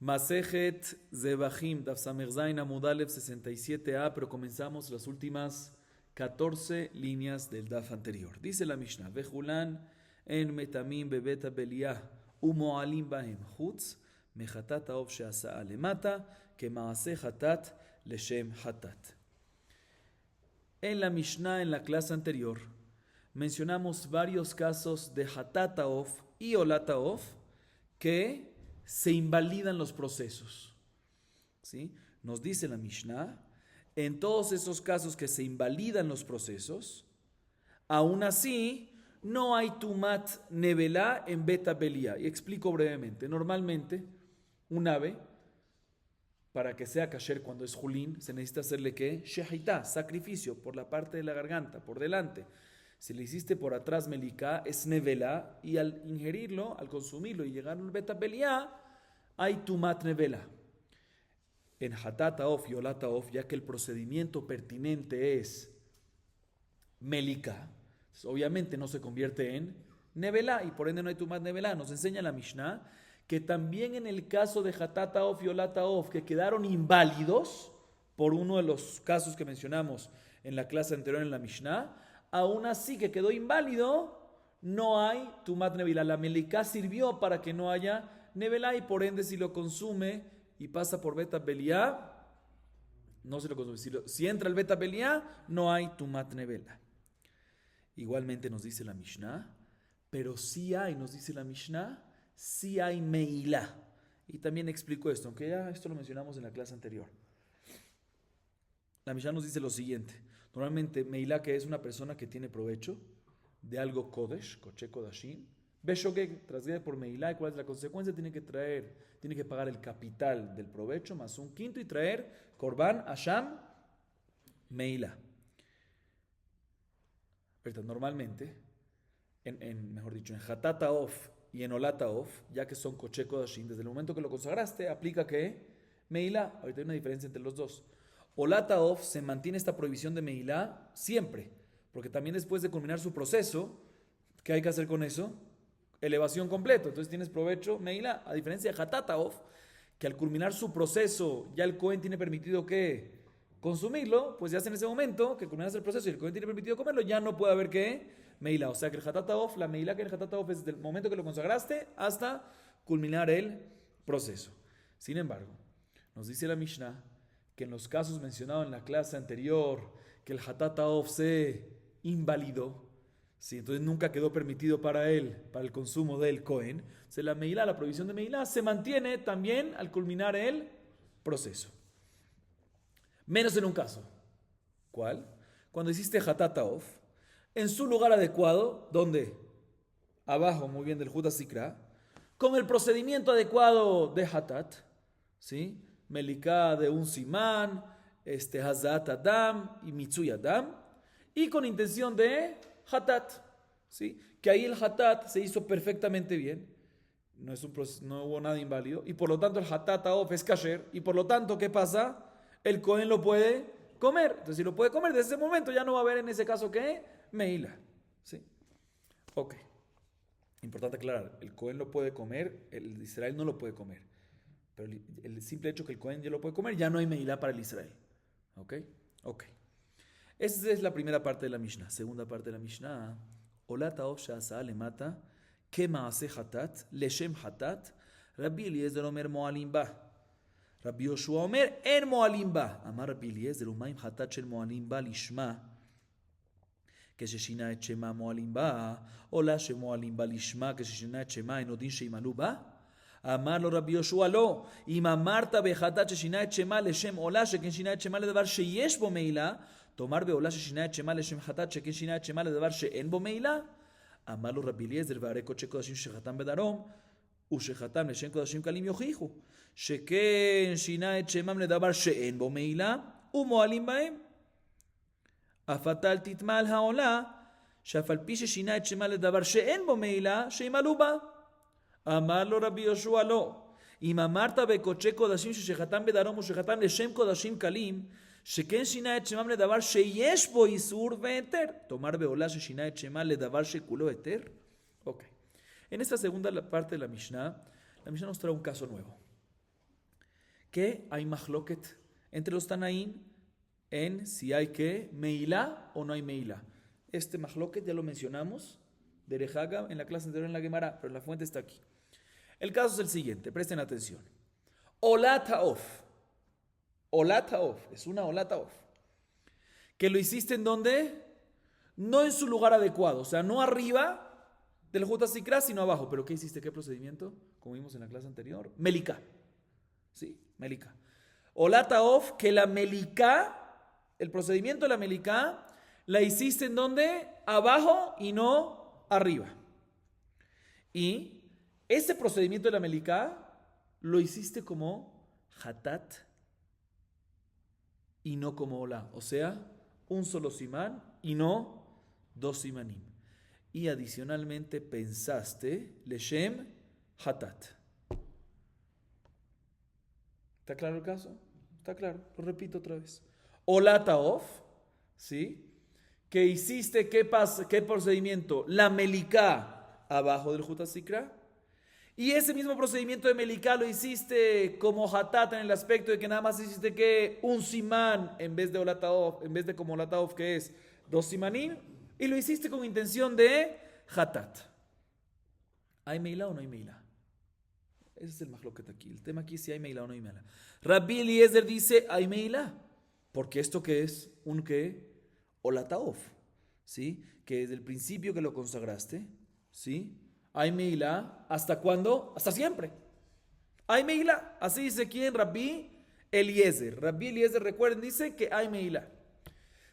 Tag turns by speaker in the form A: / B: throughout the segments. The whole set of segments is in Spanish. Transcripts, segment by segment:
A: Masejet Zebahim, Daf Samer Zain Amud Aleph 67a, pero comenzamos las últimas 14 líneas del Daf anterior. Dice la Mishnah, Vejulan en metamim bebeta beliyah umoalim bahem chutz mechatat haov sheasa alemata kemaase hatat leshem hatat. En la Mishnah, en la clase anterior, mencionamos varios casos de hatat haov y olat haov que se invalidan los procesos. ¿Sí? Nos dice la Mishnah, en todos esos casos que se invalidan los procesos, aún así no hay tumat nevelá en beta belía. Y explico brevemente. Normalmente, un ave, para que sea kasher cuando es julín, se necesita hacerle ¿qué? Shehitá, sacrificio por la parte de la garganta, por delante. Si le hiciste por atrás meliká, es nevelá, y al ingerirlo, al consumirlo y llegar al beta belía, hay tumat nevelá. En hatat haov y olat haov, ya que el procedimiento pertinente es meliká, obviamente no se convierte en nevelá, y por ende no hay tumat nevelá. Nos enseña la Mishnah que también en el caso de hatat haov y olat haov, que quedaron inválidos por uno de los casos que mencionamos en la clase anterior en la Mishnah, aún así que quedó inválido, no hay tumat nevelá. La meliká sirvió para que no haya nevelá, y por ende si lo consume y pasa por beta belía, no se lo consume. Si entra el beta belía, no hay tumat nevelá. Igualmente nos dice la Mishnah, pero sí hay, nos dice la Mishnah, sí hay meilá. Y también explico esto, aunque ya esto lo mencionamos en la clase anterior. La Mishnah nos dice lo siguiente. Normalmente meilá, que es una persona que tiene provecho de algo kodesh, koche kodashim, Beshogeg, transgrede por meilá, ¿y cuál es la consecuencia? Tiene que pagar el capital del provecho más un quinto y traer korban, asham, meilá. Normalmente, mejor dicho, en hatat haov y en olat haov, ya que son koche kodashim, desde el momento que lo consagraste, aplica que meilá. Ahorita hay una diferencia entre los dos. Olat haov se mantiene esta prohibición de meilá siempre, porque también después de culminar su proceso, ¿qué hay que hacer con eso? Elevación completa. Entonces tienes provecho, meilá. A diferencia de hatat haov, que al culminar su proceso ya el Cohen tiene permitido que consumirlo, pues ya en ese momento que culminas el proceso y el Cohen tiene permitido comerlo, ya no puede haber que meilá. O sea que el hatat haov, la meilá que en el hatat haov es desde el momento que lo consagraste hasta culminar el proceso. Sin embargo, nos dice la Mishnah que en los casos mencionados en la clase anterior, que el hatat haov se invalidó, sí, entonces nunca quedó permitido para él, para el consumo del Cohen. Entonces la meilá, la prohibición de meilá, se mantiene también al culminar el proceso. Menos en un caso. ¿Cuál? Cuando hiciste hatat haov, en su lugar adecuado, ¿dónde? Abajo, muy bien, del Judas Sikra, con el procedimiento adecuado de hatat, ¿sí? Meliká de un simán, hazat adam y mitzui adam, y con intención de hatat, ¿sí? Que ahí el hatat se hizo perfectamente bien, no hubo nada inválido, y por lo tanto el hatat haov es kasher, y por lo tanto, ¿qué pasa? El Cohen lo puede comer. Entonces, si lo puede comer, desde ese momento ya no va a haber en ese caso ¿qué? Meilá, ¿sí? Ok. Importante aclarar, el Cohen lo puede comer, el Israel no lo puede comer, pero el simple hecho que el Cohen ya lo puede comer, ya no hay meilá para el Israel. ¿Ok? Ok. Esa es la primera parte de la Mishnah. Segunda parte de la Mishnah. Olat haov she'asa lemata kema'aseh hatat leshem hatat Rabbi Eliezer omer mo'alim ba. Rabbi Yoshua omer en mo'alim ba. Amar Rabbi Eliezer umayim hatat shel mo'alim ba lishma כששינה את שמה מועלים בה, עולה שמועלים בה לשמה כששינה את שמה אין עוד דין שימלאו בה? אמר לו רבי יהושע לא, אם אמרת בחטאת ששינה את שמה לשם עולה שכן שינה את שמה לדבר שיש בו מעילה, תאמר בעולה ששינה את שמה לשם חטאת שכן שינה את שמה לדבר שאין בו מעילה? אמר לו רבי אליעזר והרי קודשי קודשים שחתם בדרום ושחתם לשם קודשים קלים יוכיחו שכן שינה את שמם לדבר שאין בו מעילה ומועלים בהם. הפתל תטמע על העולה שאף על פי ששינה את שמה לדבר שאין בו מעילה שימלאו בה. אמר לו רבי יהושע לא, אם אמרת בקודשי קודשים ששחתם בדרום ושחתם לשם קודשים קלים שכן שינה את שמם לדבר שיש בו איסור והיתר, תאמר בעולה ששינה את שמה לדבר שכולו היתר. Ok. En esta segunda parte de la Mishnah nos trae un caso nuevo. que hay mahloket entre los Tanaín en si hay que meilá o no hay meilá. Este mahloket ya lo mencionamos de Rejaga en la clase anterior en la Gemara, pero la fuente está aquí. El caso es el siguiente, presten atención. Olataof. Olataof, es una olataof. Que lo hiciste en donde? No en su lugar adecuado, o sea, no arriba del Jutasikra, sino abajo. ¿Pero qué hiciste? ¿Qué procedimiento? Como vimos en la clase anterior. Melika. Sí, Melika. Olataof, que la Melika, el procedimiento de la Melika, la hiciste en donde? Abajo y no arriba. Y ese procedimiento de la Melika lo hiciste como Hatat y no como Ola. O sea, un solo simán y no dos simanim. Y adicionalmente pensaste Leshem Hatat. ¿Está claro el caso? Está claro, lo repito otra vez. Olataof, ¿sí? ¿Qué hiciste? ¿Qué procedimiento? La Melika abajo del Jutasikra. Y ese mismo procedimiento de Melika lo hiciste como Hatat en el aspecto de que nada más hiciste que un simán en vez de Olataof, en vez de como Olataof que es dos simanim, y lo hiciste con intención de Hatat. ¿Hay Meilá o no hay Meilá? Ese es el mahloket aquí. El tema aquí es si hay Meilá o no hay Meilá. Rabbi Eliezer dice, hay Meilá. Porque esto que es un que Olataof, ¿sí? Que desde el principio que lo consagraste, ¿sí? Hay Meilá, ¿hasta cuándo? Hasta siempre. Hay Meilá, así dice quién, Rabbi Eliezer. Rabbi Eliezer, recuerden, dice que hay Meilá.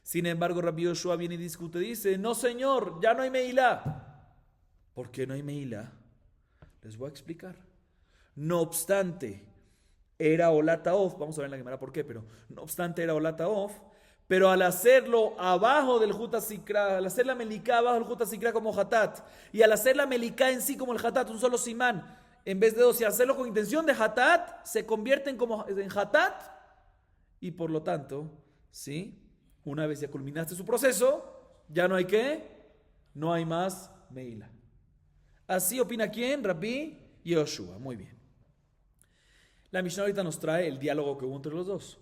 A: Sin embargo, Rabbi Yoshua viene y discute, dice, no señor, ya no hay Meilá. ¿Por qué no hay Meilá? Les voy a explicar. No obstante, era Olataof, vamos a ver en la Gemara por qué, pero no obstante era Olataof, pero al hacerlo abajo del Jutasikra, al hacer la Melika abajo del Jutasikra como Hatat, y al hacer la Melika en sí como el Hatat, un solo simán, en vez de dos, y hacerlo con intención de Hatat, se convierte en Hatat, y por lo tanto, ¿sí? Una vez ya culminaste su proceso, ya no hay qué, no hay más Meila. Así opina quién, Rabbi Yoshua. Muy bien. La Mishnah ahorita nos trae el diálogo que hubo entre los dos.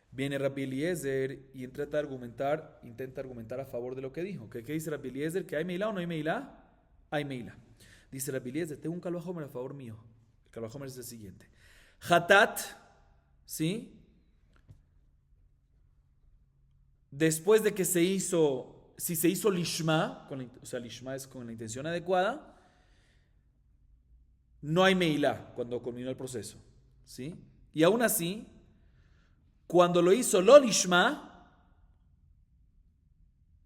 A: Viene Rabbi Eliezer y intenta argumentar a favor de lo que dijo. ¿Qué dice Rabbi Eliezer? ¿Que hay Meilá o no hay Meilá? Hay Meilá. Dice Rabbi Eliezer, tengo un Kalvajomer a favor mío. El Kalvajomer es el siguiente. Hatat, ¿sí? Después de que se hizo, si se hizo Lishma, o sea, Lishma es con la intención adecuada, no hay Meilá cuando culminó el proceso, ¿sí? Y aún así, cuando lo hizo lo Lishma,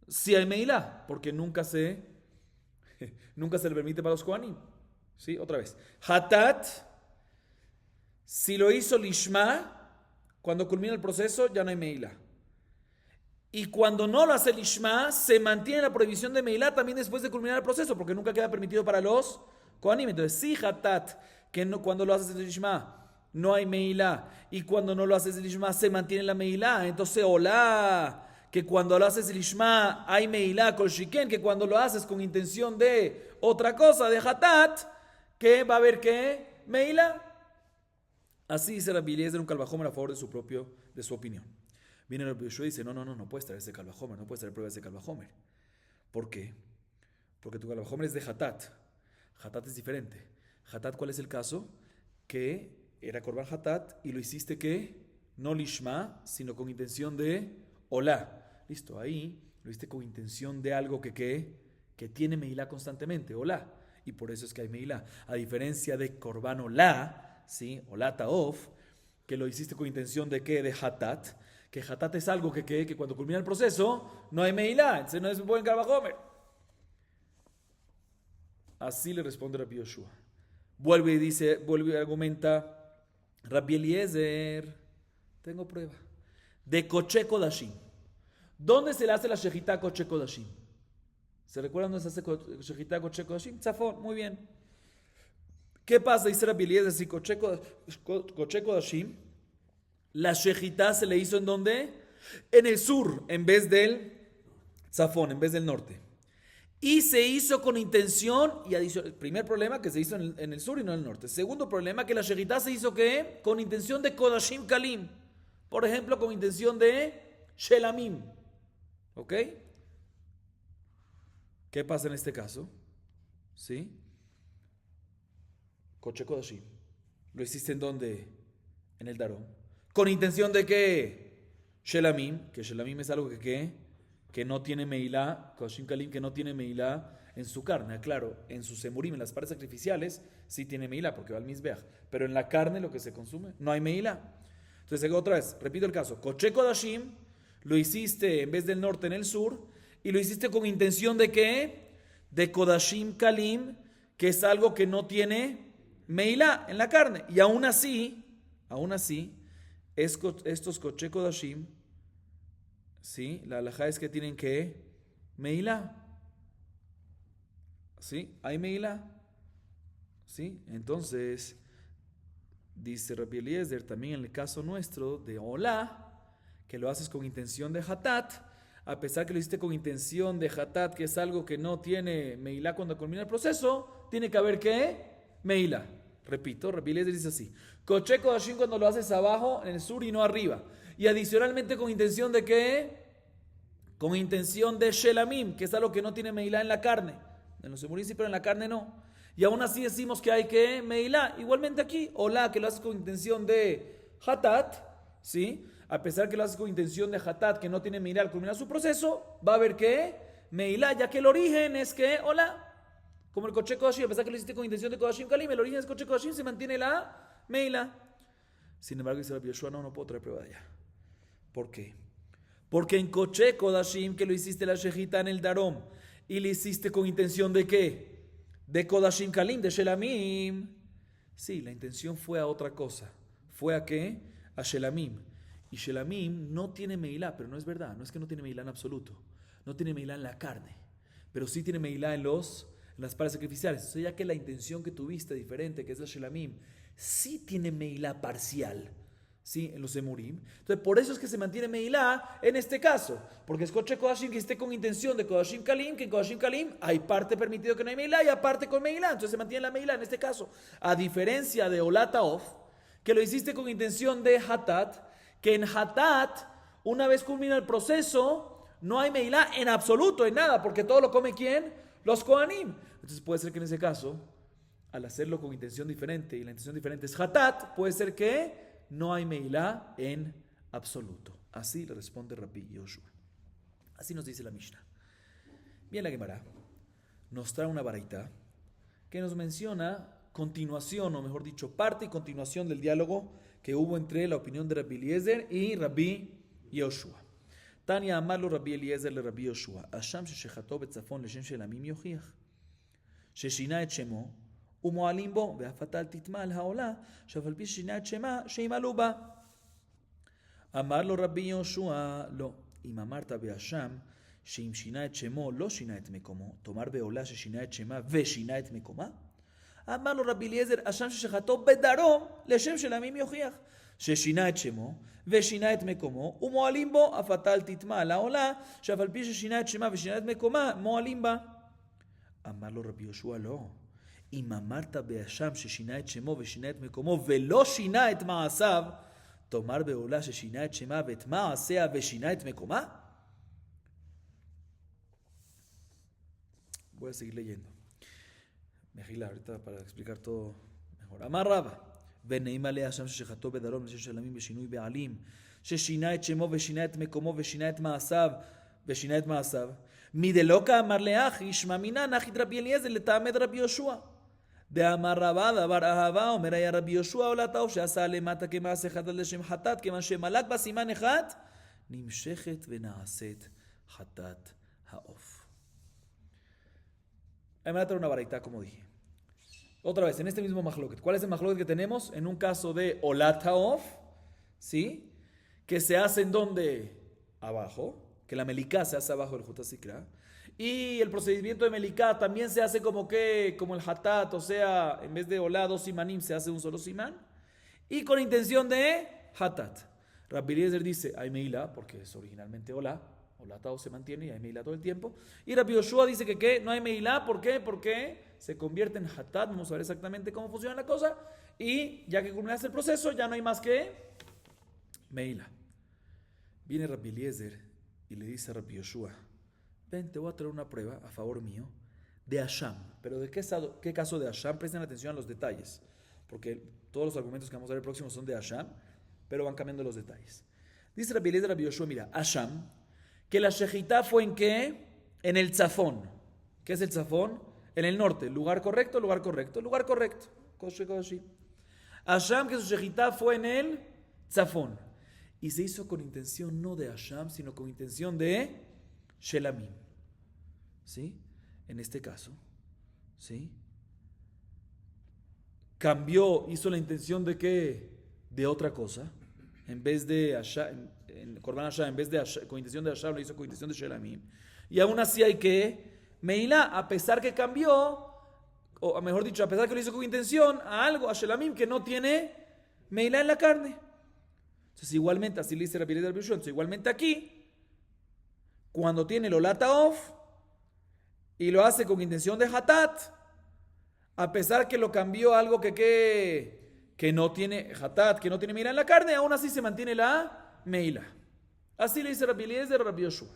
A: sí hay Meilá, porque nunca se le permite para los Kohanim, ¿sí? Otra vez. Hatat, si lo hizo Lishma, cuando culmina el proceso, ya no hay Meilá. Y cuando no lo hace Lishma, se mantiene la prohibición de Meilá también después de culminar el proceso, porque nunca queda permitido para los Kohanim. Entonces, sí, Hatat, que no, cuando lo haces Lishma, no hay Meilá, y cuando no lo haces Lishma, se mantiene la Meilá. Entonces, hola, que cuando lo haces Lishma, hay Meilá con Shiken, que cuando lo haces con intención de otra cosa, de Hatat, que va a haber que Meilá. Así dice Rabbi Eliezer, un Kalvajomer a favor de su opinión. Viene Rabbi Yoshua y dice, no puedes traer ese Kalvajomer, no puedes traer pruebas de Kalvajomer. ¿Por qué? Porque tu Kalvajomer es de Hatat. Hatat es diferente. Hatat, ¿cuál es el caso? Que era Korban Hatat y lo hiciste que no Lishma, sino con intención de Olá. Listo, ahí lo hiciste con intención de algo que tiene Meilá constantemente, Olá. Y por eso es que hay Meilá. A diferencia de Korban Olá, ¿sí? Olá Taof, que lo hiciste con intención de ¿qué? De Hatat. Que Hatat es algo que cuando culmina el proceso no hay Meilá, entonces no es un buen Kalvajomer. Así le responde Rabbi Yoshua. Vuelve y argumenta Rabbi Eliezer, tengo prueba, de Koche Kodashim. ¿Dónde se le hace la Shejitá Koche Kodashim? ¿Se recuerdan dónde se hace Shejitá Koche Kodashim? Tzafón, muy bien. ¿Qué pasa? Dice Rabbi Eliezer, si Koche Kodashim, la Shejitá se le hizo ¿en dónde? En el sur, en vez del Tzafón, en vez del norte. y se hizo con intención, y adicional, primer problema que se hizo en el sur y no en el norte. Segundo problema que la shejitá se hizo ¿qué? Con intención de kodashim kalim. Por ejemplo, con intención de shelamim. ¿Ok? ¿Qué pasa en este caso? ¿Sí? Koche kodashim. ¿Lo hiciste en dónde? En el Darón. Con intención de ¿qué? Shelamim. Que shelamim es algo que ¿qué? Que no tiene meilá, kodashim kalim, que no tiene meilá en su carne. Claro, en sus emurim, en las partes sacrificiales, sí tiene meilá, porque va al mizbeach. Pero en la carne, lo que se consume, no hay meilá. Entonces, otra vez, repito el caso. Koche kodashim, lo hiciste en vez del norte en el sur, y lo hiciste con intención de ¿qué? De kodashim kalim, que es algo que no tiene meilá en la carne. Y aún así, estos koche kodashim, ¿sí? La halajá es que tienen que meilá. ¿Sí? ¿Hay meilá? ¿Sí? Entonces, dice Rabbi Eliezer, también en el caso nuestro de olá, que lo haces con intención de hatat, a pesar que lo hiciste con intención de hatat, que es algo que no tiene meilá cuando culmina el proceso, tiene que haber ¿qué? Meilá. Repito, Rabbi Eliezer dice así: Koche kodashim cuando lo haces abajo, en el sur y no arriba. Y adicionalmente con intención de ¿qué? Con intención de shelamim, que es algo que no tiene meilá en la carne. En los emurim sí, pero en la carne no. Y aún así decimos que hay que meilá. Igualmente aquí, olá, que lo haces con intención de hatat, ¿sí? A pesar que lo haces con intención de hatat, que no tiene meilá al culminar su proceso, va a haber que meilá, ya que el origen es que olá. Como el koche kodashim, a pesar que lo hiciste con intención de kodashim kalim, el origen es koche kodashim, se mantiene la meilá. Sin embargo, dice Rabbi Yoshua, no puedo traer prueba de allá. ¿Por qué? Porque en koche kodashim, que lo hiciste la shejita en el darom, y le hiciste con intención de ¿qué? De kodashim kalim, de shelamim. Sí, la intención fue a otra cosa. ¿Fue a qué? A shelamim. Y shelamim no tiene meilá, pero no es verdad. No es que no tiene meilá en absoluto. No tiene meilá en la carne, pero sí tiene meilá en las partes sacrificiales. O sea, ya que la intención que tuviste diferente, que es la shelamim, sí tiene meilá parcial, ¿sí? En los emurim. Entonces, por eso es que se mantiene meilá en este caso. Porque es koche kodashim que esté con intención de kodashim kalim, que en kodashim kalim hay parte permitido que no hay meilá y aparte con meilá. Entonces se mantiene la meilá en este caso. A diferencia de olata of, que lo hiciste con intención de hatat, que en hatat, una vez culmina el proceso, no hay meilá en absoluto, en nada, porque todo lo come ¿quién? Los kohanim. Entonces puede ser que en ese caso, al hacerlo con intención diferente, y la intención diferente es hatat, puede ser que no hay meilá en absoluto. Así le responde Rabbi Yoshua. Así nos dice la Mishnah. Bien, la Gemara nos trae una baraita que nos menciona continuación, o mejor dicho, parte y continuación del diálogo que hubo entre la opinión de Rabbi Eliezer y Rabbi Yoshua. Tania amarlo Rabbi Eliezer le Rabbi Yoshua. Asham sheshecható betzafon leshem shelamim yochiach. ששינה את שמו, ומועלים בו, והפתל תתמל העולה, שאף על פי ששינה את שמה, שימלאו בה. אמר לו רבי יהושע, לא, אם אמרת באשם, שאם שינה את שמו, לא שינה את מקומו, תאמר בעולה ששינה את שמה ושינה את מקומה? אמר לו רבי אליעזר, אשם ששחטו בדרום, לשם של עמים יוכיח, ששינה את שמו ושינה את מקומו, ומועלים בו, הפתל תתמל העולה, שאף על פי ששינה את שמה ושינה את מקומה, מועלים בה. אמר לו רבי יהושע, לא. אם אמרת באשם ששינה את שמו ושינה את מקומו ולא שינה את מעשיו, תאמר בעולה ששינה את שמה ואת מעשיה ושינה את מקומה? Voy a seguir leyendo. Mejila, ahorita para explicar todo mejor. אמר רבא, ונעימה לאשם ששחטו בדרום לשם שלמים ושינוי בעלים, ששינה את שמו ושינה את מקומו ושינה את מעשיו, מדלא כאמר לאחי, שמע מינן אחי רבי אליעזר לתעמד רבי יהושע. דאמר רבא דבר אהבה, אומר היה רבי יהושע עולת העוף שעשה למטה כמעשה חטאת לשם חטאת, כיוון שמלק בה סימן אחד, נמשכת ונעשית חטאת העוף. Me voy a traer una baraita, como dije. Otra vez, en este mismo mahloket. ¿Cuál es el mahloket que tenemos? En un caso de olat haof, ¿sí? Que se hace en donde? Abajo. Que la melicá se hace abajo del jutasikra. Y el procedimiento de melicá también se hace como el hatat, o sea, en vez de olá, 2 simanim, se hace un solo simán. Y con intención de hatat. Rabbi Eliezer dice, hay meilá, porque es originalmente olá, Olata Of se mantiene y hay Meilá todo el tiempo. Y Rabbi Yoshua dice que ¿qué? No hay Meilá. ¿Por qué? Porque se convierte en Hatat. Vamos a ver exactamente cómo funciona la cosa. Y ya que culminaste el proceso, ya no hay más que Meilá. Viene Rabbi Eliezer y le dice a Rabbi Yoshua: ven, te voy a traer una prueba a favor mío de Hasham. Pero ¿de qué caso de Hasham? Presten atención a los detalles, porque todos los argumentos que vamos a ver próximos son de Hasham, pero van cambiando los detalles. Dice Rabbi Eliezer a Rabbi Yoshua: mira, Hasham, que la Shejitá fue ¿en qué? En el Tzafón. ¿Qué es el Tzafón? En el norte. Lugar correcto, lugar correcto, lugar correcto. Hasham, que su Shejitá fue en el Tzafón. Y se hizo con intención no de Hasham, sino con intención de Shelamim. ¿Sí? En este caso, ¿sí? Cambió, hizo la intención de ¿qué? De otra cosa. En vez de Hasham, en Korban Hasham, en vez de Hasham, con intención de Hasham, lo hizo con intención de Shelamim. Y aún así hay que Meilá, a pesar que cambió, o mejor dicho, a pesar que lo hizo con intención, a algo, a Shelamim, que no tiene Meilá en la carne. Entonces, igualmente, así le dice Rabbi Eliezer Rabbi Yoshua, entonces, igualmente aquí, cuando tiene el Olata Of y lo hace con intención de Hatat, a pesar que lo cambió a algo que no tiene Hatat, que no tiene Meilá en la carne, aún así se mantiene la Meilá. Así le dice Rabbi Eliezer Rabbi Yoshua.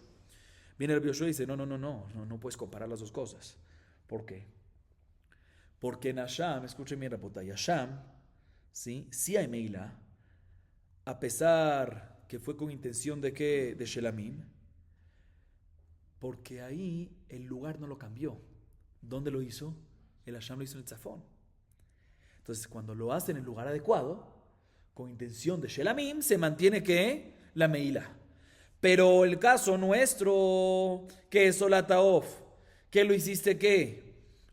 A: Viene Rabbi Yoshua y dice: no puedes comparar las dos cosas. ¿Por qué? Porque en Hasham, escuchen bien, Rabotay, Hasham, sí hay Meilá, a pesar que fue con intención de ¿qué? De Shelamim, porque ahí el lugar no lo cambió. ¿Dónde lo hizo? El Hasham lo hizo en el Tzafón. Entonces, cuando lo hace en el lugar adecuado, con intención de Shelamim, se mantiene ¿qué? La Meilá. Pero el caso nuestro, que es Olata Of, que lo hiciste ¿qué?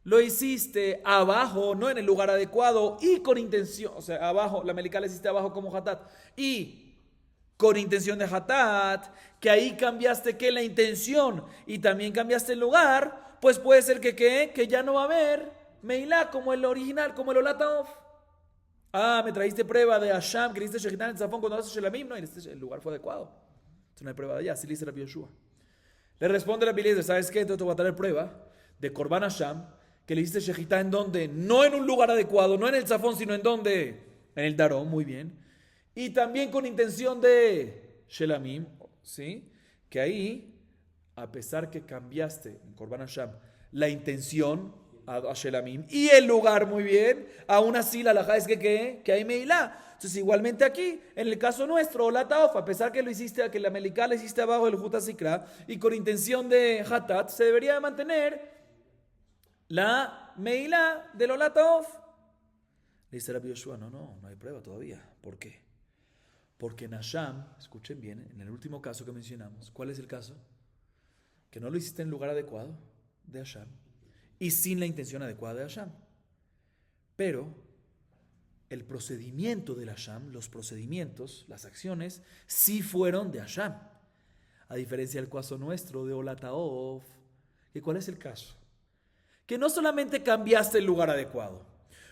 A: Lo hiciste abajo, no en el lugar adecuado y con intención, o sea, abajo, la Meilá la hiciste abajo como Hatat y con intención de Hatat, que ahí cambiaste ¿qué? La intención y también cambiaste el lugar, pues puede ser que ya no va a haber Meilá como el original, como el Olata Of. Me trajiste prueba de Hasham, que le hiciste Shejitá en el Tzafón cuando haces Shelamim, no, el lugar fue adecuado. Entonces no hay prueba de allá, así le dice Rabbi Yoshua. Le responde Rabbi Eliezer: ¿sabes qué? Entonces te voy a traer prueba de Korban Hasham, que le hiciste Shejitá en donde, no en un lugar adecuado, no en el Tzafón, sino en donde, en el Darón, muy bien. Y también con intención de Shelamim, ¿sí? Que ahí, a pesar que cambiaste en Korban Hasham la intención a Shelamim y el lugar, muy bien, aún así la halajá es que hay Meilá. Entonces, igualmente aquí, en el caso nuestro, Olata Of, a pesar que lo hiciste, que la Meilá la hiciste abajo del Juta Sikra y con intención de Hatat, se debería mantener la Meilá del Olata Of. Le dice Rabbi Yoshua: no hay prueba todavía. ¿Por qué? Porque en Hasham, escuchen bien, en el último caso que mencionamos, ¿cuál es el caso? Que no lo hiciste en el lugar adecuado de Hasham y sin la intención adecuada de Hasham. Pero el procedimiento del Hasham, los procedimientos, las acciones, sí fueron de Hasham. A diferencia del caso nuestro de Olata Of, ¿cuál es el caso? Que no solamente cambiaste el lugar adecuado,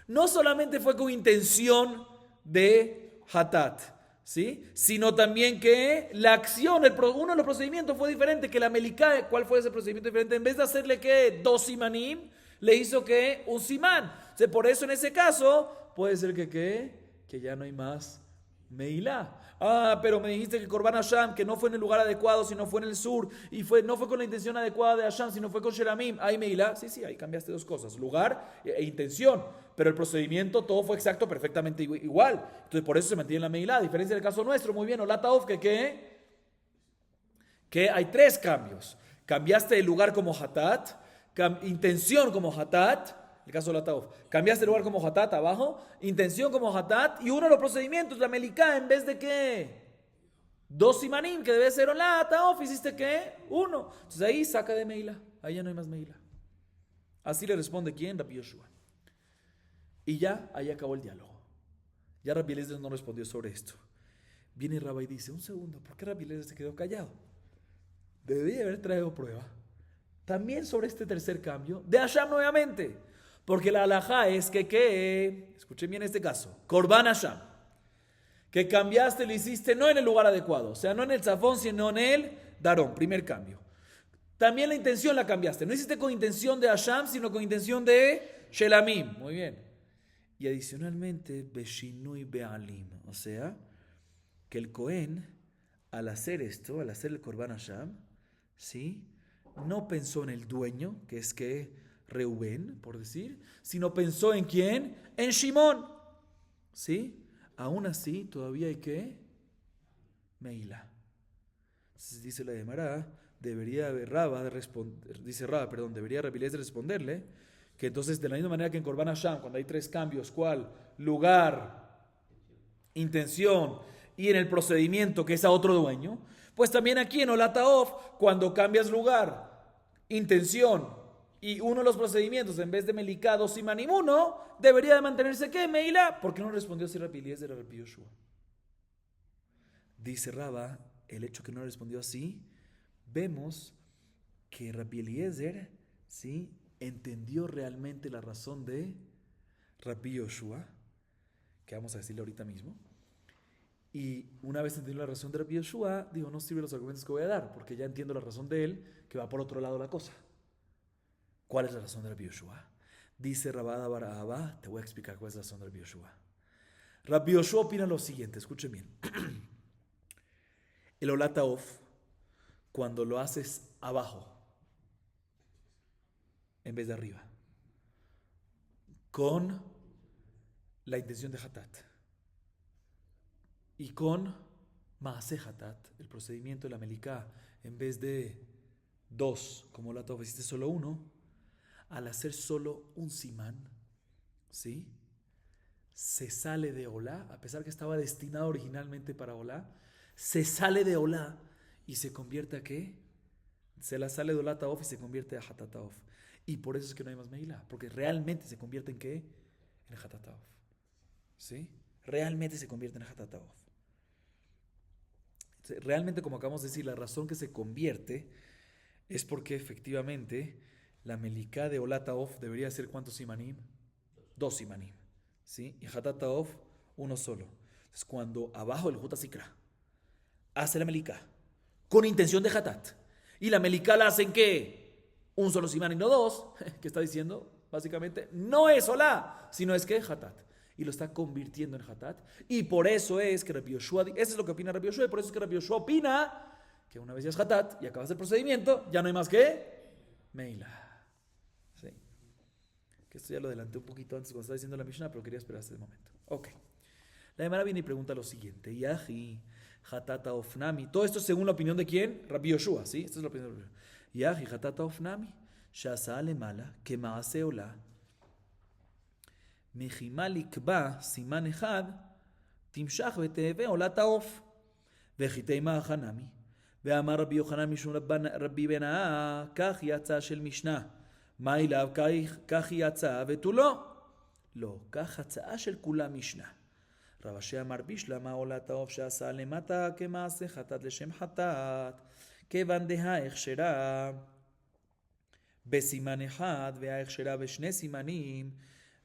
A: no solamente fue con intención de Hatat, ¿sí? Sino también que la acción, uno de los procedimientos fue diferente, que la Meilá. ¿Cuál fue ese procedimiento diferente? En vez de hacerle que 2 simanim, le hizo que un simán. Entonces, por eso en ese caso puede ser que ya no hay más Meilá. Pero me dijiste que Korban Hasham, que no fue en el lugar adecuado, sino fue en el sur, y no fue con la intención adecuada de Hasham, sino fue con Shelamim. ¿Hay Meilá? Sí, ahí cambiaste dos cosas, lugar e intención, pero el procedimiento todo fue exacto, perfectamente igual. Entonces por eso se mantiene la Meilá, a diferencia del caso nuestro. Muy bien, Olata Of, que hay 3 cambios. Cambiaste el lugar como Hatat, intención como Hatat, el caso de Olata Of. Cambiaste el lugar como Hatat abajo, intención como Hatat, y uno de los procedimientos, la Meilá, en vez de ¿qué? 2 simanim, que debe ser Olata Of, hiciste ¿qué? 1. Entonces ahí saca de Meilá, ahí ya no hay más Meilá. Así le responde ¿quién? Rabbi Yoshua. Y ya, ahí acabó el diálogo. Ya Rabbi Eliezer no respondió sobre esto. Viene Rabbi y dice: un segundo, ¿por qué Rabbi Eliezer se quedó callado? Debería haber traído prueba también sobre este tercer cambio de Hasham nuevamente. Porque la halajá es que escuchen bien este caso, Korban Hasham, que cambiaste, lo hiciste no en el lugar adecuado, o sea, no en el Tzafón, sino en el Darón, primer cambio. También la intención la cambiaste. No hiciste con intención de Hasham, sino con intención de Shelamim. Muy bien. Y adicionalmente, Beshinui Be'alim. O sea, que el Cohen, al hacer esto, al hacer el Korban Hasham, ¿sí? No pensó en el dueño, que es que Reubén, por decir, sino pensó en quién, en Shimón. ¿Sí? Aún así, todavía hay que Meila. Entonces dice la Gemara, debería Rabbi Eliezer responderle que entonces de la misma manera que en Korban Hasham, cuando hay tres cambios, ¿cuál? Lugar, intención y en el procedimiento que es a otro dueño, pues también aquí en Olat HaOf, cuando cambias lugar, intención y uno de los procedimientos, en vez de Meliká, 2 simanim 1, debería de mantenerse ¿qué? Meila. ¿Por qué no respondió así Rabbi Eliezer a Rabbi Yoshua? Dice Rabba, el hecho que no respondió así, vemos que Rabbi Eliezer, ¿sí?, entendió realmente la razón de Rabbi Yoshua, que vamos a decirle ahorita mismo. Y una vez entendido la razón de Rabbi Yoshua, digo, no sirven los argumentos que voy a dar, porque ya entiendo la razón de él, que va por otro lado la cosa. ¿Cuál es la razón de Rabbi Yoshua? Dice Rabada Barahaba, te voy a explicar cuál es la razón de Rabbi Yoshua. Rabbi Yoshua opina lo siguiente, escuchen bien. El Olat HaOf, cuando lo haces abajo, en vez de arriba, con la intención de Hatat y con Maaseh Hatat, el procedimiento de la Meliká, en vez de 2, como Olat HaOf hiciste solo 1, al hacer solo un simán, ¿sí?, se sale de Olá, a pesar que estaba destinado originalmente para Olá, se sale de Olá y se convierte a ¿qué? Se la sale de Olat HaOf y se convierte a Hatat HaOf. Y por eso es que no hay más Meilá, porque realmente se convierte en ¿qué? En Hatat HaOf. ¿Sí? Realmente se convierte en Hatat HaOf. Realmente, como acabamos de decir, la razón que se convierte es porque efectivamente la Meliká de Olat HaOf debería ser ¿cuántos simanim? 2 simanim. ¿Sí? Y Hatat HaOf, 1 solo. Entonces, cuando abajo el Juta Sikra hace la Meliká con intención de Hatat, y la Meliká la hacen ¿qué? Un solo simán y no 2, ¿qué está diciendo? Básicamente, no es Olá, sino es que Hatat. Y lo está convirtiendo en Hatat. Y por eso es que Rabbi Yoshua, eso es lo que opina Rabbi Yoshua, y por eso es que Rabbi Yoshua opina que una vez ya es Hatat y acabas el procedimiento, ya no hay más que Meila. ¿Sí? Que esto ya lo adelanté un poquito antes cuando estaba diciendo la Mishnah, pero quería esperar hasta el momento. Ok. La Gemara viene y pregunta lo siguiente. Yahi, Hatata Ofnami. Todo esto según la opinión de quién? Rabbi Yoshua, ¿sí? Esta es la opinión de Rabbi Yoshua. Yahi, Hatata Ofnami. Shasa Mala, que Maase Ola. Mejimalik ba, Siman Echad, Timshach Beteve Olat HaOf. Vejiteima Hanami. Veamar Rabbi Yochanan Mishum Rabbi Benaa, Kach Yatza Shel Mishnah. מה אליו? כך היא הצעה ותו לא. לא, כך הצעה של כולה משנה. רב אשי אמר בישלמה עולת העוף שעשה למטה כמעשה חטאת לשם חטאת, כיוון דההכשרה בסימן אחד וההכשרה בשני סימנים,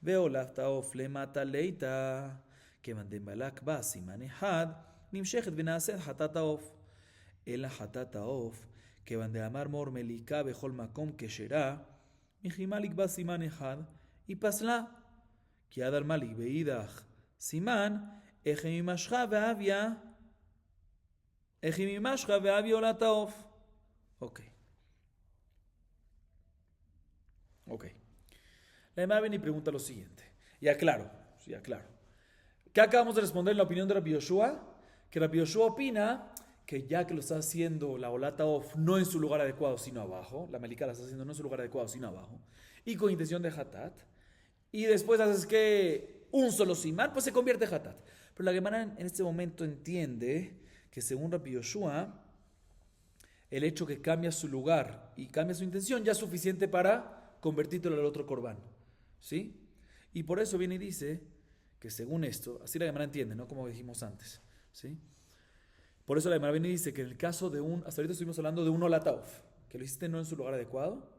A: ועולת העוף למטה ליטה, כיוון דמלק בה סימן אחד, נמשכת ונעשית חטאת העוף. אלא חטאת העוף, כיוון דאמר מור מליקה בכל מקום כשרה, מחימליק בה סימן אחד, היא פסלה. כי עד על מליק באידך סימן, איך היא ממשכה ואביה עולת העוף. אוקיי. La Gemara viene y pregunta lo siguiente. Y aclaro. ¿Qué acabamos de responder en la opinión de Rabbi Yoshua? Que Rabbi Yoshua opina que ya que lo está haciendo la Olat HaOf no en su lugar adecuado sino abajo, la Meliká la está haciendo no en su lugar adecuado sino abajo, y con intención de Hatat, y después haces que un solo simán, pues se convierte en Hatat. Pero la Gemara en este momento entiende que según Rabbi Yoshua, el hecho que cambia su lugar y cambia su intención ya es suficiente para convertirlo al otro Corbán. ¿Sí? Y por eso viene y dice que según esto, así la Gemara entiende, ¿no? Como dijimos antes. ¿Sí? Por eso la Gemara viene y dice que en el caso de hasta ahorita estuvimos hablando de un Olat HaOf, que lo hiciste no en su lugar adecuado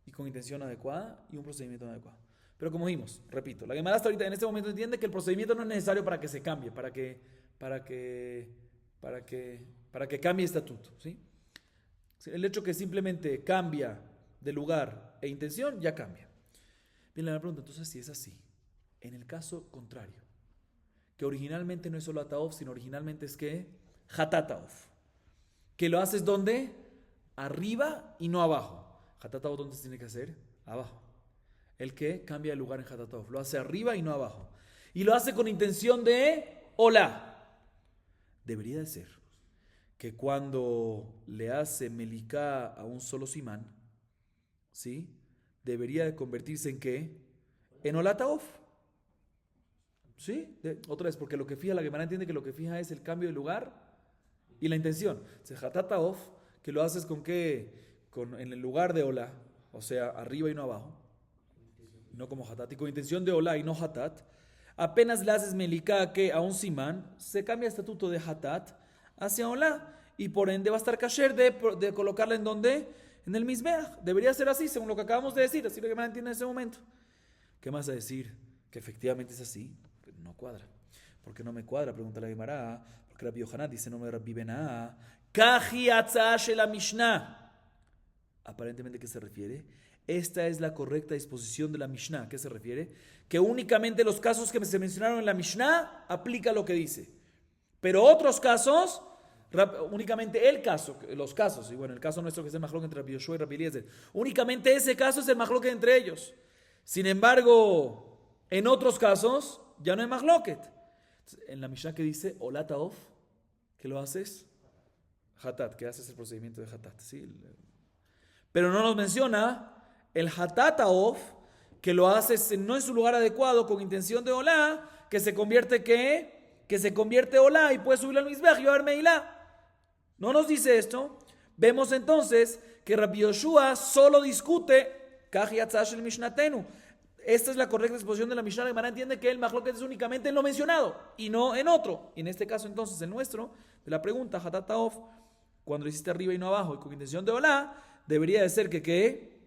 A: y con intención adecuada y un procedimiento no adecuado. Pero como dijimos, repito, la Gemara hasta ahorita en este momento entiende que el procedimiento no es necesario para que se cambie, para que cambie estatuto, ¿sí? El hecho que simplemente cambia de lugar e intención, ya cambia. Bien, la pregunta, entonces, si es así, en el caso contrario, que originalmente no es solo ataof, sino originalmente es que hatataof, que lo haces ¿dónde? Arriba y no abajo. Hatataof, ¿dónde se tiene que hacer? Abajo. El que cambia de lugar en hatataof, lo hace arriba y no abajo. Y lo hace con intención de hola. Debería de ser que cuando le hace melicá a un solo simán, ¿sí? Debería de convertirse en ¿qué? En olataof. ¿Sí? Otra vez, porque lo que fija, la Gemara entiende que lo que fija es el cambio de lugar y la intención. Hatataof, que lo haces con qué? En el lugar de hola, o sea, arriba y no abajo, no como hatat, y con intención de hola y no hatat. Apenas le haces melicá a un simán, se cambia el estatuto de hatat hacia hola, y por ende va a estar kasher de colocarla en donde, en el mizbeach. Debería ser así, según lo que acabamos de decir, así lo que me entiende en ese momento. ¿Qué más a decir? Que efectivamente es así. No cuadra. ¿Por qué no me cuadra? Pregunta la Gemara. Porque Rabbi Yohanan dice, no me Rabbi Benah. Kaji atzah la Mishnah. Aparentemente, ¿qué se refiere? Esta es la correcta disposición de la Mishnah. ¿Qué se refiere? Que únicamente los casos que se mencionaron en la Mishnah aplica lo que dice. Pero otros casos, únicamente los casos, y bueno, el caso nuestro que es el majloque entre Rabbi Yoshua y Rabbi Eliezer, únicamente ese caso es el majloque entre ellos. Sin embargo, en otros casos, ya no hay mahloket. En la Mishnah que dice, olataof, ¿qué lo haces? Hatat, que haces el procedimiento de hatat. ¿Sí? Pero no nos menciona el hatataof, que lo haces no en su lugar adecuado, con intención de olá, que se convierte ¿qué? Que se convierte olá y puede subirlo al mizbeach y va a haber meilá. No nos dice esto. Vemos entonces que Rabbi Yoshua solo discute kaji atzash el mishnatenu. Esta es la correcta exposición de la Mishnah. La Gemara entiende que el mahloket es únicamente en lo mencionado y no en otro. Y en este caso, entonces, el nuestro, de la pregunta, hatataof, cuando lo hiciste arriba y no abajo y con intención de olá, debería de ser que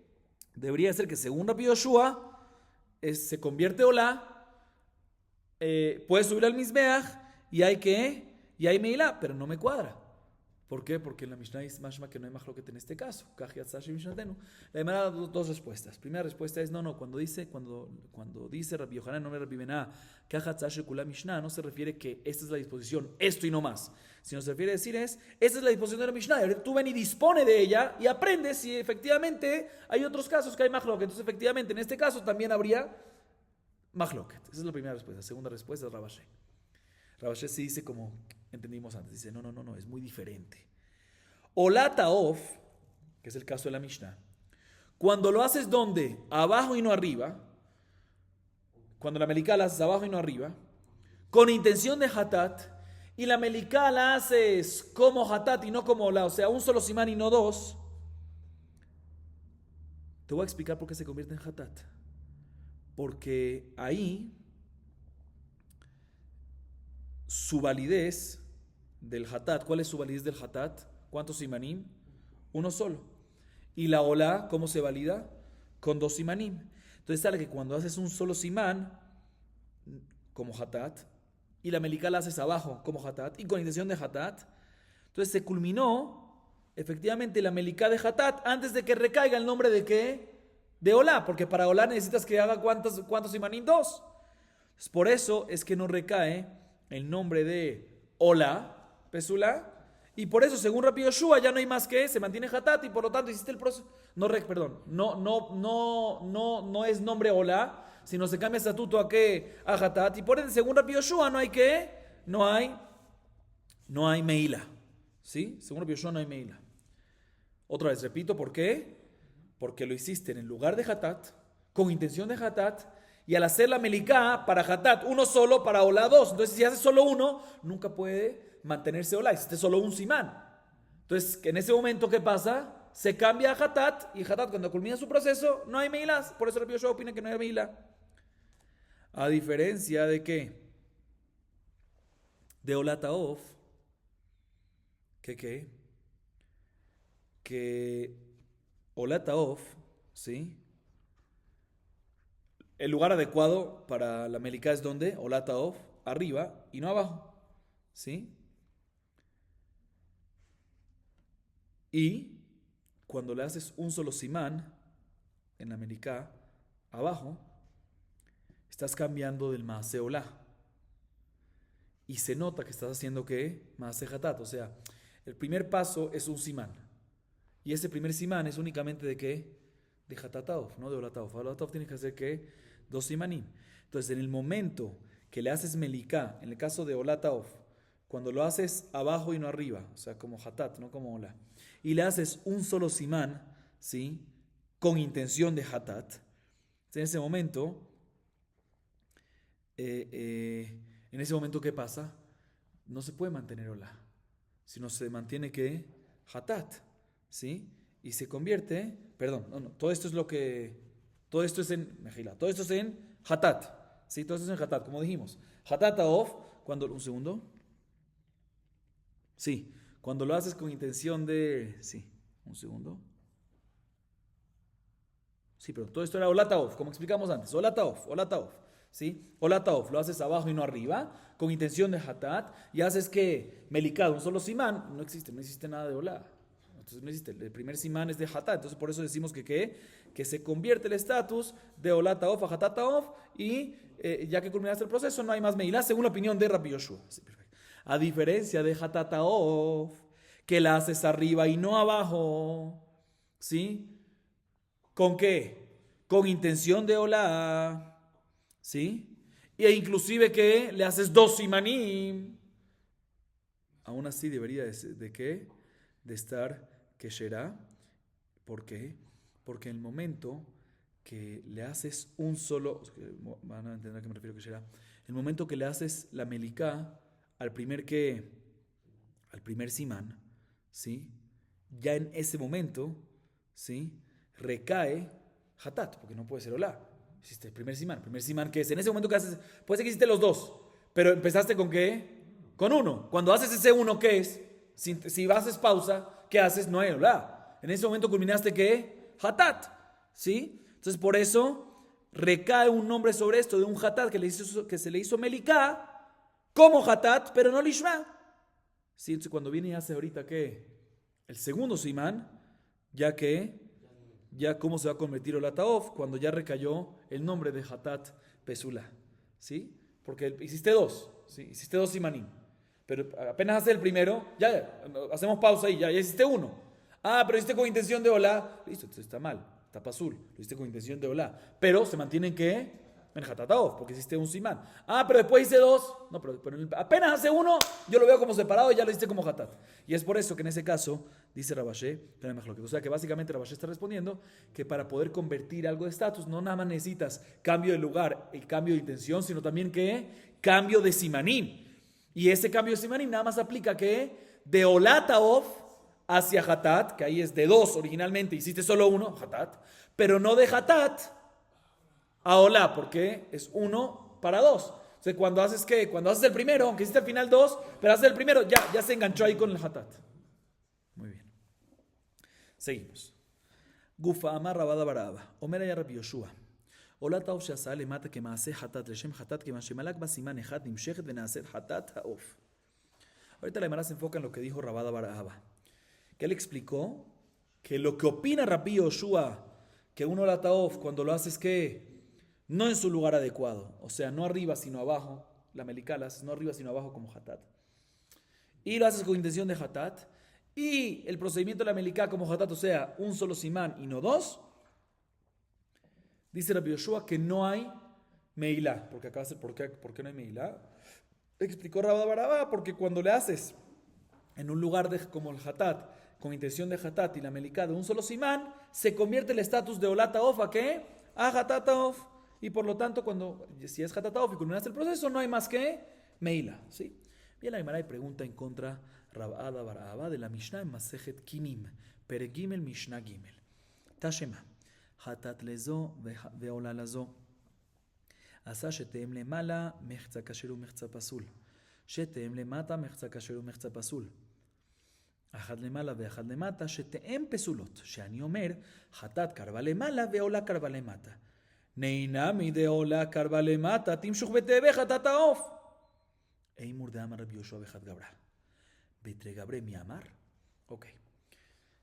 A: debería de ser que según Rabbi Yoshua, se convierte olá, puede subir al mizbeach y hay meilá, pero no me cuadra. ¿Por qué? Porque en la Mishnah es mashma que no hay mahloket en este caso. La Gemara da dos respuestas. Primera respuesta es cuando dice Rabbi Yohanan, no me Rabbi Benah, Mishnah, no se refiere que esta es la disposición, esto y no más. Sino se refiere a decir esta es la disposición de la Mishnah. Tú ven y dispone de ella y aprendes si efectivamente hay otros casos que hay mahloket. Entonces efectivamente en este caso también habría mahloket. Esa es la primera respuesta. Segunda respuesta es Rabashé. Rabashé sí dice como entendimos antes, dice no, es muy diferente. Olataof, que es el caso de la Mishnah, cuando lo haces ¿dónde? Abajo y no arriba, cuando la melicá la haces abajo y no arriba, con intención de hatat, y la melicá la haces como hatat y no como ola, o sea, un solo simán y no dos, te voy a explicar por qué se convierte en hatat. Porque ahí su validez del hatat, ¿cuál es su validez del hatat? ¿Cuántos simanim? Uno solo. Y la ola, ¿cómo se valida? Con dos simanim. Entonces sale que cuando haces un solo simán, como hatat, y la melicá la haces abajo, como hatat, y con intención de hatat, entonces se culminó efectivamente la melicá de hatat antes de que recaiga el nombre de ¿qué? De ola, porque para ola necesitas que haga ¿cuántos simanim? Dos. Entonces, por eso es que no recae el nombre de ola, pesula, y por eso, según Rabbi Yoshua, ya no hay más que se mantiene hatat y por lo tanto hiciste el proceso. No es nombre hola, sino se cambia estatuto a qué? A hatat. Y por ende, según Rabbi Yoshua, no hay qué? No hay meila. ¿Sí? Según Rabbi Yoshua no hay meila. Otra vez, repito, ¿por qué? Porque lo hiciste en el lugar de hatat, con intención de hatat, y al hacer la melicá para hatat, uno solo, para hola dos. Entonces, si haces solo uno, nunca puede mantenerse hola, hiciste solo un simán. Entonces, en ese momento, ¿qué pasa? Se cambia a hatat, y hatat cuando culmina su proceso, no hay meilás. Por eso Rabbi Yoshua opina que no hay meilá. A diferencia de ¿qué? De olataof, que olataof, ¿sí? El lugar adecuado para la melicá es ¿dónde? Olataof, arriba y no abajo, ¿sí? Y cuando le haces un solo simán en la Meliká, abajo, estás cambiando del Maaseh Olá. Y se nota que estás haciendo ¿qué? Maaseh Hatat. O sea, el primer paso es un simán. Y ese primer simán es únicamente de ¿qué? De Hatataof, no de Olataof. Olataof tienes que hacer ¿qué? 2 simanim. Entonces, en el momento que le haces Meliká, en el caso de Olataof, cuando lo haces abajo y no arriba, o sea, como Hatat, no como Ola, y le haces un solo simán, ¿sí? Con intención de Hatat, en ese momento, ¿qué pasa? No se puede mantener Ola, sino se mantiene ¿qué? Hatat, ¿sí? Y se convierte, todo esto es en Mejilá, todo esto es en Hatat, ¿sí? Todo esto es en Hatat, como dijimos. Hatat Aof, un segundo. Sí, cuando lo haces con intención de... Sí, un segundo. Sí, pero todo esto era Olataof, como explicamos antes. Olataof. ¿Sí? Olataof, lo haces abajo y no arriba, con intención de Hatat, y haces que Melikad, un solo simán, no existe nada de Olá. Entonces no existe, el primer simán es de Hatat, entonces por eso decimos que se convierte el estatus de Olataof a Hatataof, y ya que culminaste el proceso, no hay más Meilá, según la opinión de Rabbi Yoshua. Sí, perfecto. A diferencia de Hatataof, que la haces arriba y no abajo, ¿sí? ¿Con qué? Con intención de Olá, ¿sí? E inclusive que le haces 2 simanim. Aún así debería de qué? De estar Kesherá. ¿Por qué? Porque en el momento que le haces un solo, van a entender a qué me refiero Kesherá, el momento que le haces la Meliká al primer simán, ¿sí? Ya en ese momento, ¿sí? Recae Hatat, porque no puede ser Olá. Hiciste el primer simán que es, en ese momento que haces, puede ser que hiciste los 2, pero empezaste con ¿qué? Con uno. Cuando haces ese uno, ¿qué es? Si haces pausa, ¿qué haces? No hay Olá. En ese momento culminaste ¿qué? Hatat, ¿sí? Entonces por eso recae un nombre sobre esto de un Hatat que se le hizo Meliká como Hatat, pero no Lishma. ¿Sí? Entonces cuando viene y hace ahorita ¿qué? El segundo simán, ya cómo se va a convertir Olataof cuando ya recayó el nombre de Hatat Pesula, ¿sí? Porque hiciste 2, ¿sí? Hiciste 2 simanim, pero apenas haces el primero, ya hacemos pausa y ya hiciste uno. Pero hiciste con intención de Olá, listo, entonces está mal, está pasul, lo hiciste con intención de Olá, pero se mantiene en ¿qué? En Hatataof, porque hiciste un simán. Pero después hice 2. No, pero apenas hace uno, yo lo veo como separado y ya lo hiciste como Hatat. Y es por eso que en ese caso, dice Rabashé, o sea que básicamente Rabashé está respondiendo que para poder convertir algo de estatus, no nada más necesitas cambio de lugar y cambio de intención, sino también que cambio de simanim. Y ese cambio de simanim nada más aplica que de Olataof hacia Hatat, que ahí es de 2 originalmente, hiciste solo uno, Hatat, pero no de Hatat a Olá, porque es 1 para 2. O sea, cuando haces ¿qué? Cuando haces el primero, aunque hiciste al final 2, pero haces el primero, ya se enganchó ahí con el Hatat. Muy bien. Seguimos. Gufa amar Rabada Baraba. Omer ya Rabbi Yoshua. Olá taof shasa le mata que maase Hatat leshem Hatat que mashemalak basiman ejat nimshechet venaaset Hatat haof. Ahorita la Gemara se enfoca en lo que dijo Rabada Baraba. Que él explicó que lo que opina Rabbi Yoshua, que un Olá taof cuando lo haces ¿qué? No en su lugar adecuado, o sea, no arriba sino abajo, la melicalas, no arriba sino abajo como Hatat. Y lo haces con intención de Hatat, y el procedimiento de la melicá como Hatat, o sea, un solo simán y no 2, dice Rabbi Yoshua que no hay meilá, porque acá ¿por qué no hay meilá? Explicó Rabba Barabá, porque cuando le haces en un lugar como el Hatat, con intención de Hatat y la melicá de un solo simán, se convierte el estatus de Olataof a ¿qué? A Hatataof. Y por lo tanto, si es Hatataof y culminaste el proceso, no hay más que Meila, ¿sí? Bien, la Gemara pregunta en contra Rabada Baraba de la Mishnah en Masejet Kinim, Peregimel Mishnah Gimel. Tashema, Hatat lezo veola lazo. Asa shetem le mala, mechza kasheru mechza pasul. Shetem le mata, mechza kasheru mechza pasul. אחד למעלה ואחד למטה, שתאם פסולות, שאני אומר, חטאת קרבה למעלה ועולה קרבה למטה. נהינמי דעולה קרבה למטה, תמשוך ותאבה חטאת העוף. אימור דאמר רבי יהושע וחד גברא. בתרי גברי מי אמר? Ok.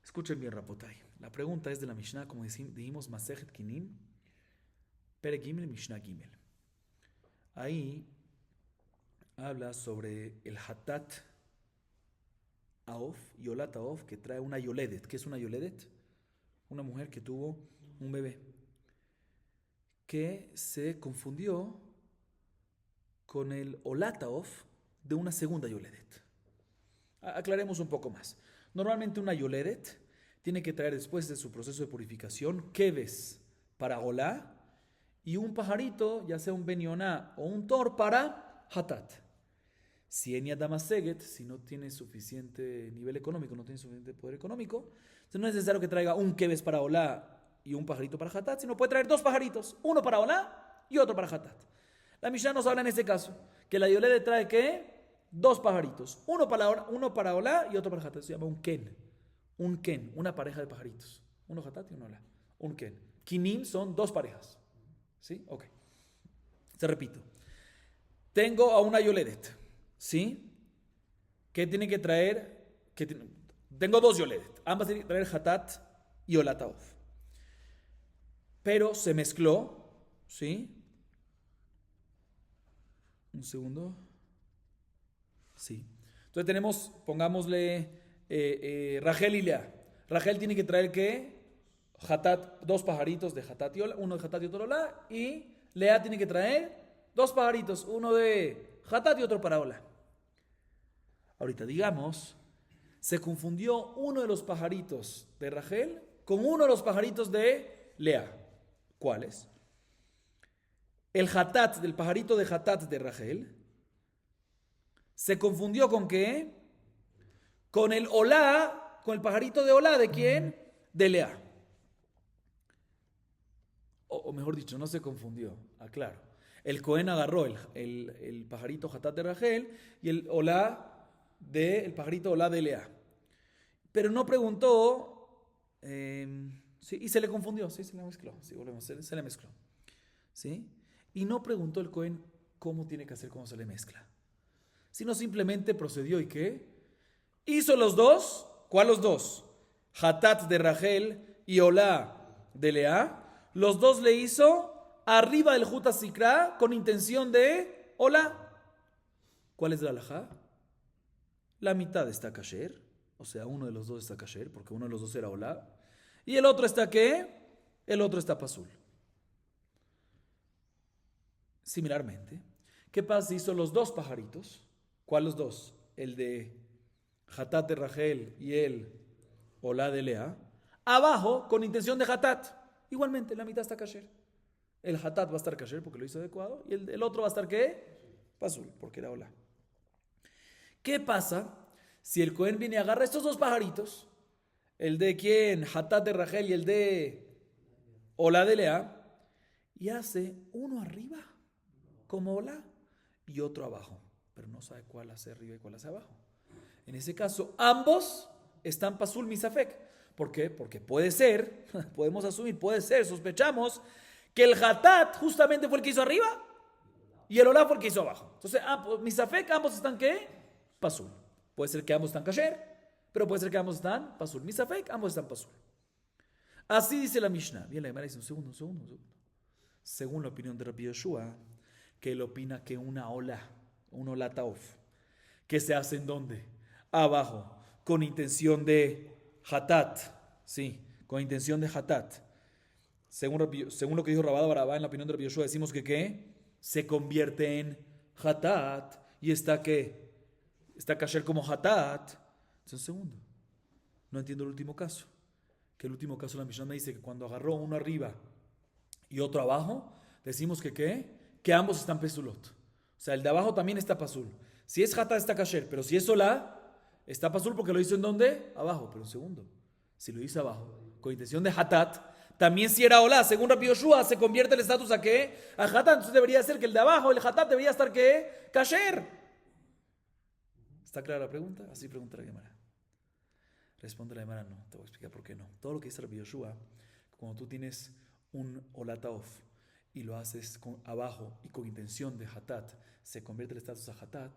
A: Escuchen bien, Rapotay. La pregunta es de la Mishnah, como dijimos, Masejet Kinim, Perek Gimel, Mishnah Gimel. Ahí habla sobre el Hatat Aof, Yolat Aof, que trae una Yoledet. ¿Qué es una Yoledet? Una mujer que tuvo un bebé, que se confundió con el Olat Aof de una segunda Yoledet. Aclaremos un poco más. Normalmente una Yoledet tiene que traer después de su proceso de purificación keves para Olá y un pajarito, ya sea un benioná o un tor para Hatat. Si en Yadamaseget, si no tiene suficiente nivel económico, no tiene suficiente poder económico, entonces no es necesario que traiga un keves para Olá y un pajarito para Hatat, sino puede traer dos pajaritos, uno para Olá y otro para Hatat. La Mishnah nos habla en este caso que la Yoledet trae ¿qué? Dos pajaritos, uno para Olá y otro para Hatat. Se llama un ken. Un ken, una pareja de pajaritos. Uno Hatat y uno Olá. Un ken. Kinim son dos parejas. ¿Sí? Ok. Se repito. Tengo a una Yoledet. ¿Sí? ¿Qué tiene que traer? Tengo dos Yoledet. Ambas tienen que traer Hatat y Olataof. Pero se mezcló. ¿Sí? Un segundo. Sí. Entonces tenemos, pongámosle Rachel y Lea. Rachel tiene que traer ¿qué? Hatat, dos pajaritos de Hatat y Olá, uno de Hatat y otro de Olá. Y Lea tiene que traer dos pajaritos, uno de Hatat y otro para Olá. Ahorita digamos, se confundió uno de los pajaritos de Rachel con uno de los pajaritos de Lea. ¿Cuáles? El Hatat, del pajarito de Hatat de Rachel, se confundió con ¿qué? Con el Olá, con el pajarito de Olá, ¿de quién? De Lea. O mejor dicho, no se confundió, aclaro. El Cohen agarró el pajarito Hatat de Rachel y el Olá el pajarito Olá de Lea. Pero no preguntó, sí, y se le confundió, sí, se le mezcló, sí, volvemos, se le mezcló. ¿Sí? Y no preguntó el Cohen cómo tiene que hacer cuando se le mezcla, sino simplemente procedió y ¿qué? Hizo los dos. ¿Cuál los dos? Hatat de Rachel y Olá de Lea. Los dos le hizo arriba del Juta Sikra con intención de Olá. ¿Cuál es la halajá? La mitad está kasher, o sea, uno de los dos está kasher, porque uno de los dos era Olá. ¿Y el otro está qué? El otro está pasul. Similarmente, ¿qué pasa si hizo los dos pajaritos? ¿Cuál los dos? El de Hatat de Rachel y el Olá de Lea. Abajo, con intención de Hatat. Igualmente, la mitad está kasher. El Hatat va a estar kasher porque lo hizo adecuado. Y el otro va a estar ¿qué? Pasul, porque era Olá. ¿Qué pasa si el Cohen viene y agarra estos dos pajaritos? El de quién? Hatat de Rachel y el de Olá de Lea. Y hace uno arriba, como Olá, y otro abajo. Pero no sabe cuál hace arriba y cuál hace abajo. En ese caso, ambos están pasul misafek. ¿Por qué? Porque puede ser, podemos asumir, puede ser, sospechamos, que el Hatat justamente fue el que hizo arriba y el Olá fue el que hizo abajo. Entonces, misafek, ambos están ¿qué? Pasul. Puede ser que ambos están kasher, pero puede ser que ambos están pasul. Misafek, ambos están pasul. Así dice la Mishnah. Bien, la Gemara dice un segundo. Según la opinión de Rabbi Yoshua, que él opina que una Olá, un Olá taof, que se hace en ¿dónde? Abajo, con intención de Hatat, sí, con intención de Hatat. Según lo que dijo Rabada Barabá, en la opinión de Rabbi Yoshua, decimos que ¿qué? Se convierte en Hatat y está ¿qué? Está kasher como Hatat. Entonces, segundo, no entiendo el último caso. Que el último caso la Mishnah me dice que cuando agarró uno arriba y otro abajo, decimos que ¿qué? Que ambos están pesulot. O sea, el de abajo también está pasul. Si es Hatat está kasher, pero si es Olá, está pasul porque lo hizo ¿en dónde? Abajo. Pero un segundo, si lo hizo abajo, con intención de Hatat, también si era Olá, según Rabbi Yoshua, se convierte el estatus ¿a qué? A Hatat. Entonces debería ser que el de abajo, el Hatat, debería estar ¿qué? Kasher. ¿Está clara la pregunta? Así pregunta la Gemara. Responde la Gemara, no. Te voy a explicar por qué no. Todo lo que dice Rabbi Yoshua, cuando tú tienes un Olá taof y lo haces abajo y con intención de Hatat, se convierte el estatus a Hatat,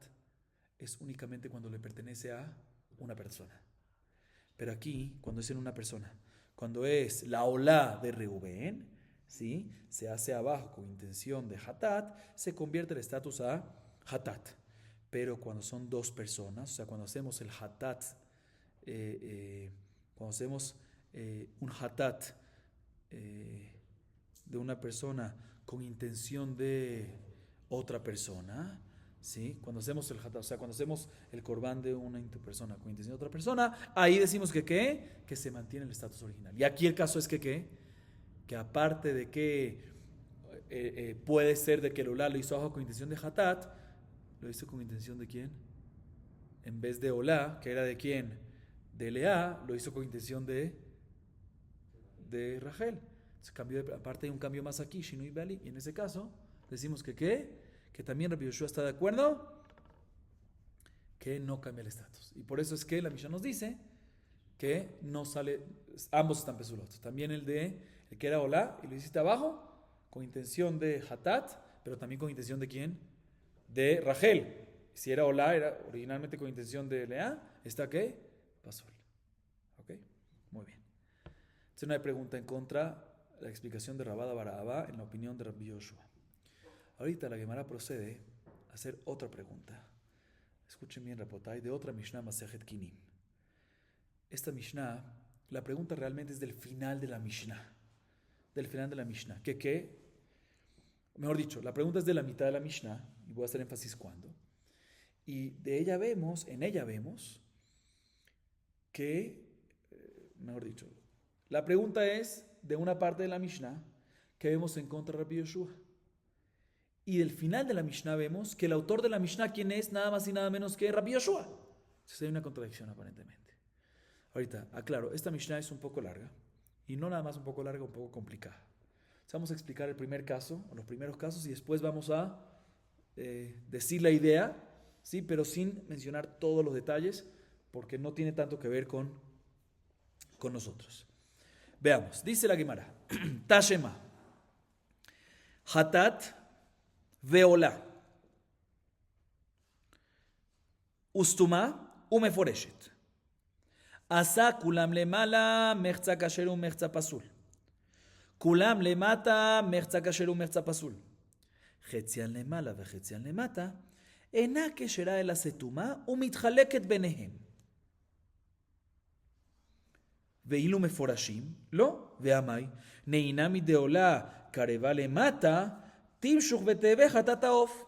A: es únicamente cuando le pertenece a una persona. Pero aquí, cuando es en una persona, cuando es la olá de Reubén, ¿sí? Se hace abajo con intención de hatat, se convierte el estatus a hatat. Pero cuando son dos personas, o sea, cuando hacemos el hatat, cuando hacemos un hatat de una persona con intención de otra persona, ¿sí? Cuando hacemos el hatat, o sea, cuando hacemos el corbán de una persona con intención de otra persona, ahí decimos que ¿qué? Que se mantiene el estatus original. Y aquí el caso es que ¿qué? Que aparte de que puede ser de que el olá lo hizo abajo con intención de hatat, lo hizo con intención de ¿quién? En vez de olá, que era de quién? De Lea, lo hizo con intención de Rachel. Aparte hay un cambio más aquí, Shinui Bali, y en ese caso decimos que ¿qué? Que también Rabbi Yoshua está de acuerdo que no cambia el estatus. Y por eso es que la Mishnah nos dice que no sale, ambos están pesulotos. También el que era olá y lo hiciste abajo con intención de hatat, pero también con intención de ¿quién? De Rachel. Si era olá, era originalmente con intención de Lea, ¿está qué? Pasul. ¿Ok? Muy bien. Entonces no hay pregunta en contra la explicación de Rabada Barahaba en la opinión de Rabbi Yoshua. Ahorita la Gemara procede a hacer otra pregunta. Escuchen bien, Rapotai, de otra Mishnah Masejet Kinim. Esta Mishnah, la pregunta realmente es del final de la Mishnah. Del final de la Mishnah. ¿Qué? Mejor dicho, la pregunta es de la mitad de la Mishnah, y voy a hacer énfasis cuándo. Y en ella vemos que, mejor dicho, la pregunta es de una parte de la Mishnah que vemos en contra de Rabbi Yoshua. Y del final de la Mishnah vemos que el autor de la Mishnah, ¿quién es? Nada más y nada menos que Rabbi Yoshua. Entonces hay una contradicción aparentemente. Ahorita, aclaro, esta Mishnah es un poco larga. Y no nada más un poco larga, un poco complicada. Entonces vamos a explicar el primer caso, o los primeros casos, y después vamos a decir la idea, ¿sí? Pero sin mencionar todos los detalles, porque no tiene tanto que ver con nosotros. Veamos, dice la Gemara, Tashema, Hatat veola, Ustuma umeforeshet, Asa kulam lemala, mechza kasher umechza pasul, kulam lemata, mechza kasher umechza pasul, חציין למעלה וחציין למטה, אינה כשרה אלא סתומה ומתחלקת ביניהם. ואילו מפורשים, לא, ואמי, נעינה מדעולה קרבה למטה, תמשוך ותהווה חטאת העוף.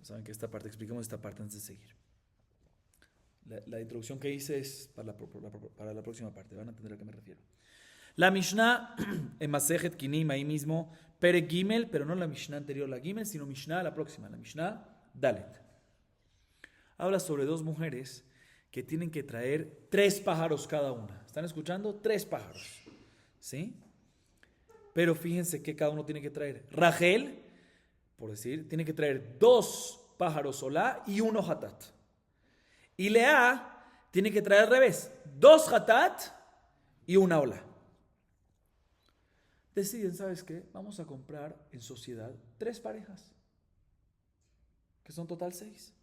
A: Saben que esta parte, explicamos esta parte antes de seguir. La introducción que hice es para la próxima parte, van a entender a qué me refiero. La Mishnah en Masejet Kinim, ahí mismo, Perek Gimel, pero no la Mishnah anterior, la Gimel, sino Mishnah, la próxima, la Mishnah Dalet. Habla sobre dos mujeres que tienen que traer 3 pájaros cada una. ¿Están escuchando? 3 pájaros. ¿Sí? Pero fíjense que cada uno tiene que traer. Rachel, por decir, tiene que traer 2 pájaros olá y 1 hatat. Y Lea tiene que traer al revés, 2 hatat y 1 olá. Deciden, ¿sabes qué? Vamos a comprar en sociedad 3 parejas, que son total 6.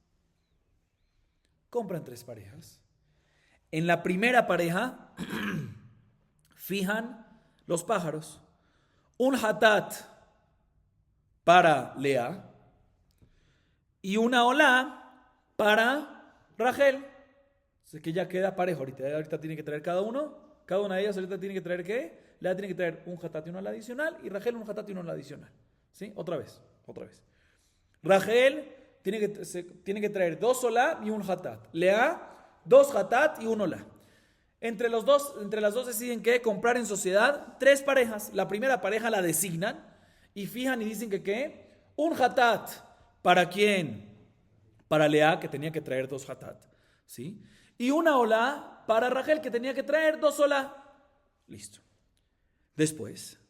A: Compran 3 parejas. En la primera pareja fijan los pájaros. Un hatat para Lea y una olá para Rachel. Así que ya queda parejo. Ahorita tiene que traer cada una de ellas ahorita tiene que traer ¿qué? Lea tiene que traer un hatat y uno adicional y Rachel un hatat y uno adicional. ¿Sí? Otra vez. Rachel tiene que traer 2 olá y un hatat. Lea 2 hatat y 1 olá. Entre las dos deciden que comprar en sociedad 3 parejas. La primera pareja la designan y fijan y dicen que ¿qué? Un hatat. ¿Para quién? Para Lea, que tenía que traer 2 hatat. ¿Sí? Y una olá para Rachel, que tenía que traer 2 olá. Listo. Después,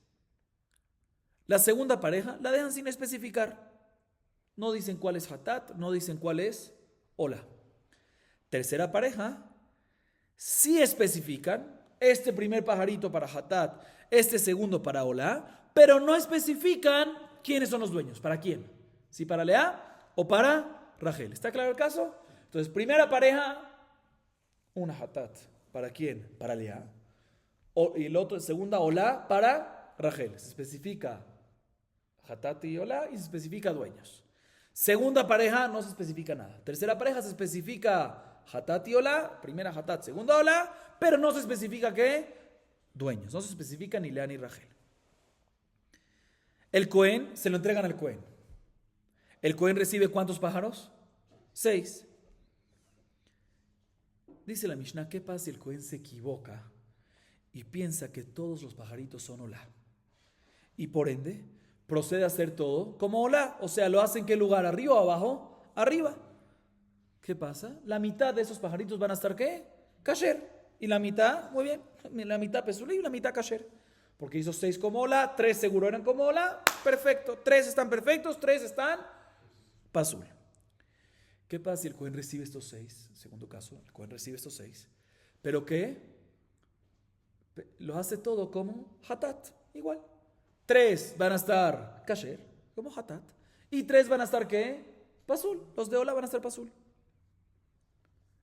A: la segunda pareja la dejan sin especificar. No dicen cuál es hatat, no dicen cuál es olá. Tercera pareja, sí especifican este primer pajarito para hatat, este segundo para olá, pero no especifican quiénes son los dueños, para quién. Si para Lea o para Rachel. ¿Está claro el caso? Entonces, primera pareja, una hatat. ¿Para quién? Para Lea. Y el otro, segunda olá para Rachel. Se especifica hatat y olá y se especifica dueños. Segunda pareja no se especifica nada. Tercera pareja se especifica hatat y olá. Primera hatat, segunda olá. Pero no se especifica ¿qué? Dueños. No se especifica ni Lea ni Rachel. El Cohen se lo entregan al Cohen. ¿El Cohen recibe cuántos pájaros? 6. Dice la Mishnah, ¿qué pasa si el Cohen se equivoca y piensa que todos los pajaritos son olá? Y por ende, procede a hacer todo como olá. O sea, ¿lo hace en qué lugar? ¿Arriba o abajo? Arriba. ¿Qué pasa? La mitad de esos pajaritos van a estar ¿qué? Kasher. Y la mitad, muy bien, la mitad pesulí y la mitad kasher. Porque hizo 6 como olá, 3 seguro eran como olá. Perfecto. 3 están perfectos, 3 están pasul. ¿Qué pasa si el Cohen recibe estos 6? Segundo caso, el Cohen recibe estos 6. ¿Pero qué? Lo hace todo como hatat, igual. 3 van a estar kasher, como hatat. Y 3 van a estar ¿qué? Pasul. Los de olá van a estar pasul.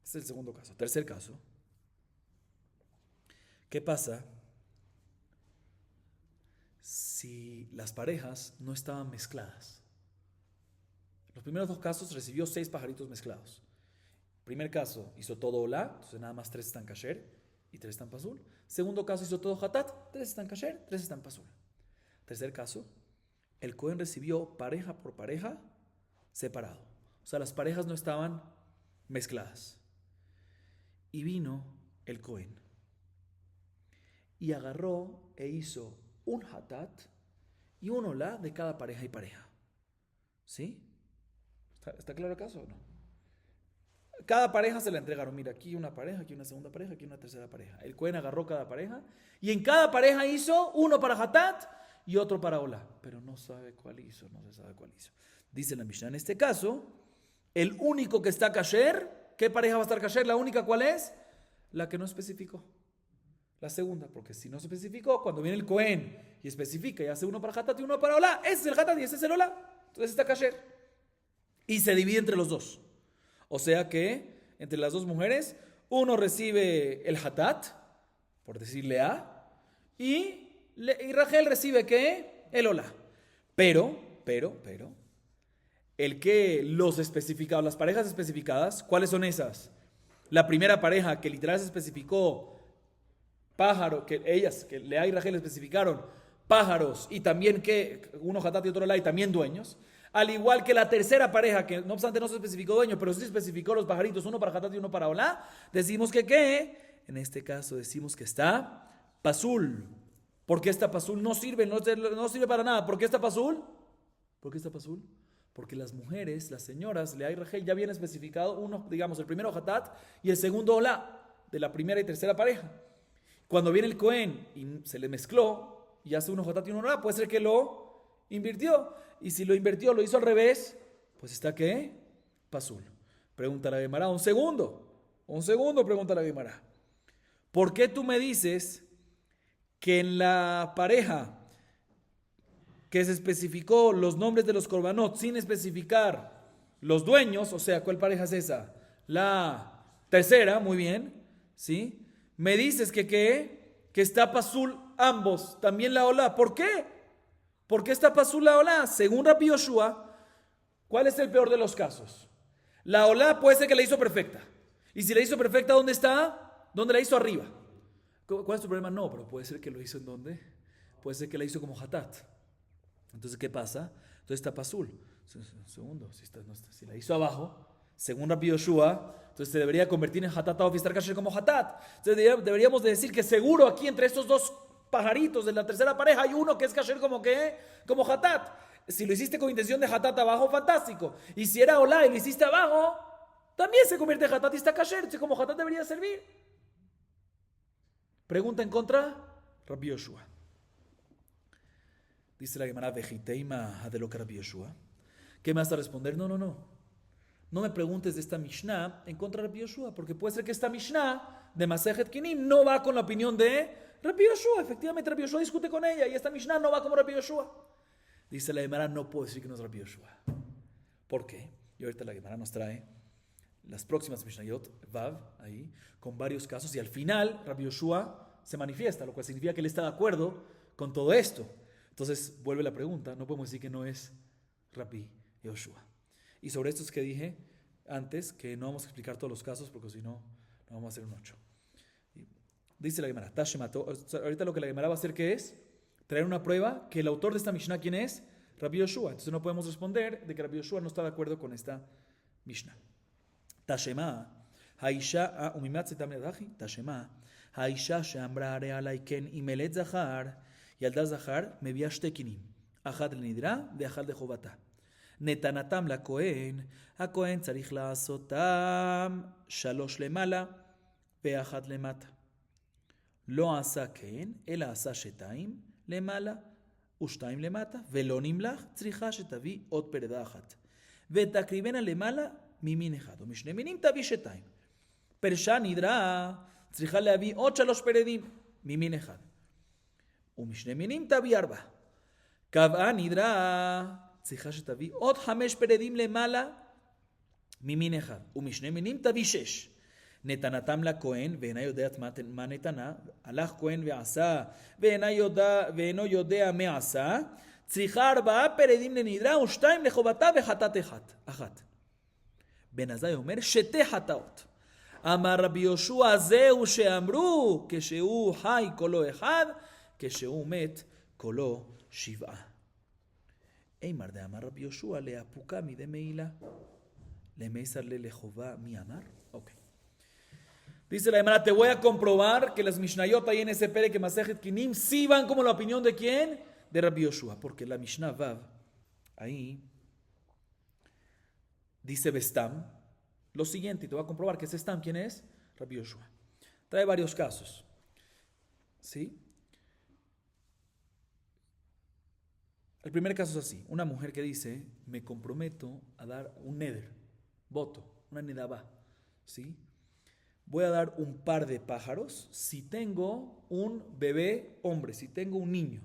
A: Este es el segundo caso. Tercer caso. ¿Qué pasa si las parejas no estaban mezcladas? Los primeros 2 casos recibió 6 pajaritos mezclados. Primer caso hizo todo olá, entonces nada más 3 están kasher y 3 están pasul. Segundo caso hizo todo hatat, 3 están kasher, 3 están pasul. Tercer caso, el Cohen recibió pareja por pareja separado. O sea, las parejas no estaban mezcladas. Y vino el Cohen y agarró e hizo un hatat y un olá de cada pareja y pareja. ¿Sí? ¿Está claro el caso o no? Cada pareja se la entregaron. Mira, aquí una pareja, aquí una segunda pareja, aquí una tercera pareja. El Cohen agarró cada pareja y en cada pareja hizo uno para hatat y otro para olá. Pero no sabe cuál hizo, no se sabe cuál hizo. Dice la Mishnah, en este caso, el único que está kasher, ¿qué pareja va a estar kasher? La única, ¿cuál es? La que no especificó. La segunda, porque si no se especificó, cuando viene el Cohen y especifica y hace uno para hatat y uno para olá, ese es el hatat y ese es el olá. Entonces está kasher. Y se divide entre los dos. O sea que entre las dos mujeres, uno recibe el hatat, por decirle a, y Rachel recibe ¿qué? El olá. Pero, el que los especificados, las parejas especificadas, ¿cuáles son esas? La primera pareja que literal se especificó pájaro, que ellas, que Lea y Rachel especificaron pájaros y también que uno hatat y otro olá y también dueños. Al igual que la tercera pareja, que no obstante no se especificó dueño, pero sí especificó los pajaritos, uno para hatat y uno para olá, decimos que ¿qué? En este caso decimos que está pasul. ¿Por qué está pasul? No sirve para nada. ¿Por qué está pasul? ¿Por qué está pasul? Porque las mujeres, las señoras, Lea y Rachel, ya habían especificado uno, digamos, el primero hatat y el segundo olá, de la primera y tercera pareja. Cuando viene el Cohen y se le mezcló y hace uno hatat y uno olá, puede ser que lo invirtió. Y si lo invirtió, lo hizo al revés, pues está ¿qué? Pasul. Pregunta la Gemara, un segundo, pregunta la Gemara. ¿Por qué tú me dices que en la pareja que se especificó los nombres de los korbanot sin especificar los dueños, o sea, ¿cuál pareja es esa? La tercera, muy bien, ¿sí? Me dices que está pasul ambos, también la olá. ¿Por qué? ¿Por qué está pasul la olá? Según Rabbi Yoshua, ¿cuál es el peor de los casos? La olá puede ser que la hizo perfecta. Y si la hizo perfecta, ¿dónde está? ¿Dónde la hizo? Arriba. ¿Cuál es tu problema? No, pero puede ser que lo hizo ¿en dónde? Puede ser que la hizo como hatat. Entonces, ¿qué pasa? Entonces está pasul. Segundo, si la hizo abajo, según Rabbi Yoshua, entonces se debería convertir en hatat y estar kasher como hatat. Entonces deberíamos de decir que seguro aquí entre estos dos pajaritos de la tercera pareja hay uno que es kasher como ¿qué? Como hatat. Si lo hiciste con intención de hatat abajo, fantástico. Y si era olá y lo hiciste abajo, también se convierte en hatat y está kasher. Entonces como hatat debería servir. Pregunta en contra, Rabbi Yoshua. Dice la Gemara, vejiteima adeloka Rabbi Yoshua. ¿Qué me vas a responder? No. No me preguntes de esta Mishnah en contra de Rabbi Yoshua, porque puede ser que esta Mishnah de Masejet Kinim no va con la opinión de Rabbi Yoshua. Efectivamente, Rabbi Yoshua discute con ella y esta Mishnah no va como Rabbi Yoshua. Dice la Gemara, no puedo decir que no es Rabbi Yoshua. ¿Por qué? Y ahorita la Gemara nos trae las próximas Mishnayot, Vav, ahí, con varios casos, y al final Rabbi Yoshua se manifiesta, lo cual significa que él está de acuerdo con todo esto. Entonces, vuelve la pregunta, no podemos decir que no es Rabbi Yoshua. Y sobre esto es que dije antes, que no vamos a explicar todos los casos, porque si no, no vamos a hacer un 8. Dice la Gemara, ahorita lo que la Gemara va a hacer, ¿qué es? Traer una prueba que el autor de esta Mishnah, ¿quién es? Rabbi Yoshua. Entonces no podemos responder de que Rabbi Yoshua no está de acuerdo con esta Mishnah. Tashema, Haisha, Tashema, Haisha she'amra hare alai ken imelet zahar, ילדה זכר מביאה שתי קינים, אחד לנדרה ואחד לחובתה. נתנתם לכהן, הכהן צריך לעשותם 3 למעלה ואחת למטה. לא עשה כן, אלא עשה 2 למעלה ו2 למטה, ולא נמלך, צריכה שתביא עוד פרדה אחת. ותקריבנה למעלה ממין אחד, ומשני מינים תביא 2. פרשה נדרה, צריכה להביא עוד 3 פרדים ממין אחד. ומשני מינים תביא 4. קבעה נדרה, צריכה שתביא עוד 5 פרדים למעלה ממין אחד, ומשני מינים תביא 6. נתנתם לכהן, ואינה יודעת מה נתנה, הלך כהן ועשה, ואינו יודע מה עשה, צריכה 4 פרדים לנדרה ו2 לחובתה וחטאת אחת. בן עזאי אומר 2 חטאות. אמר רבי יהושע, זהו שאמרו, כשהוא חי קולו 1, כשהוא מת קולו 7. אימר דאמר רבי יהושע להפוקה מדי מעילה. למייסר לחובה מי אמר? אוקיי. Dice la Gemara, te voy a comprobar que las Mishnayot ahí en ese Perek Masejet Kinim sí van como la opinión de quién? De Rabbi Yoshua, porque la Mishnah Vav ahí dice Bestam lo siguiente, y te voy a comprobar que ese Stam, ¿quién es? Rabbi Yoshua. Trae varios casos. ¿Sí? El primer caso es así, una mujer que dice, me comprometo a dar un neder, voto, una nedabá, ¿sí? Voy a dar un par de pájaros si tengo un bebé hombre, si tengo un niño.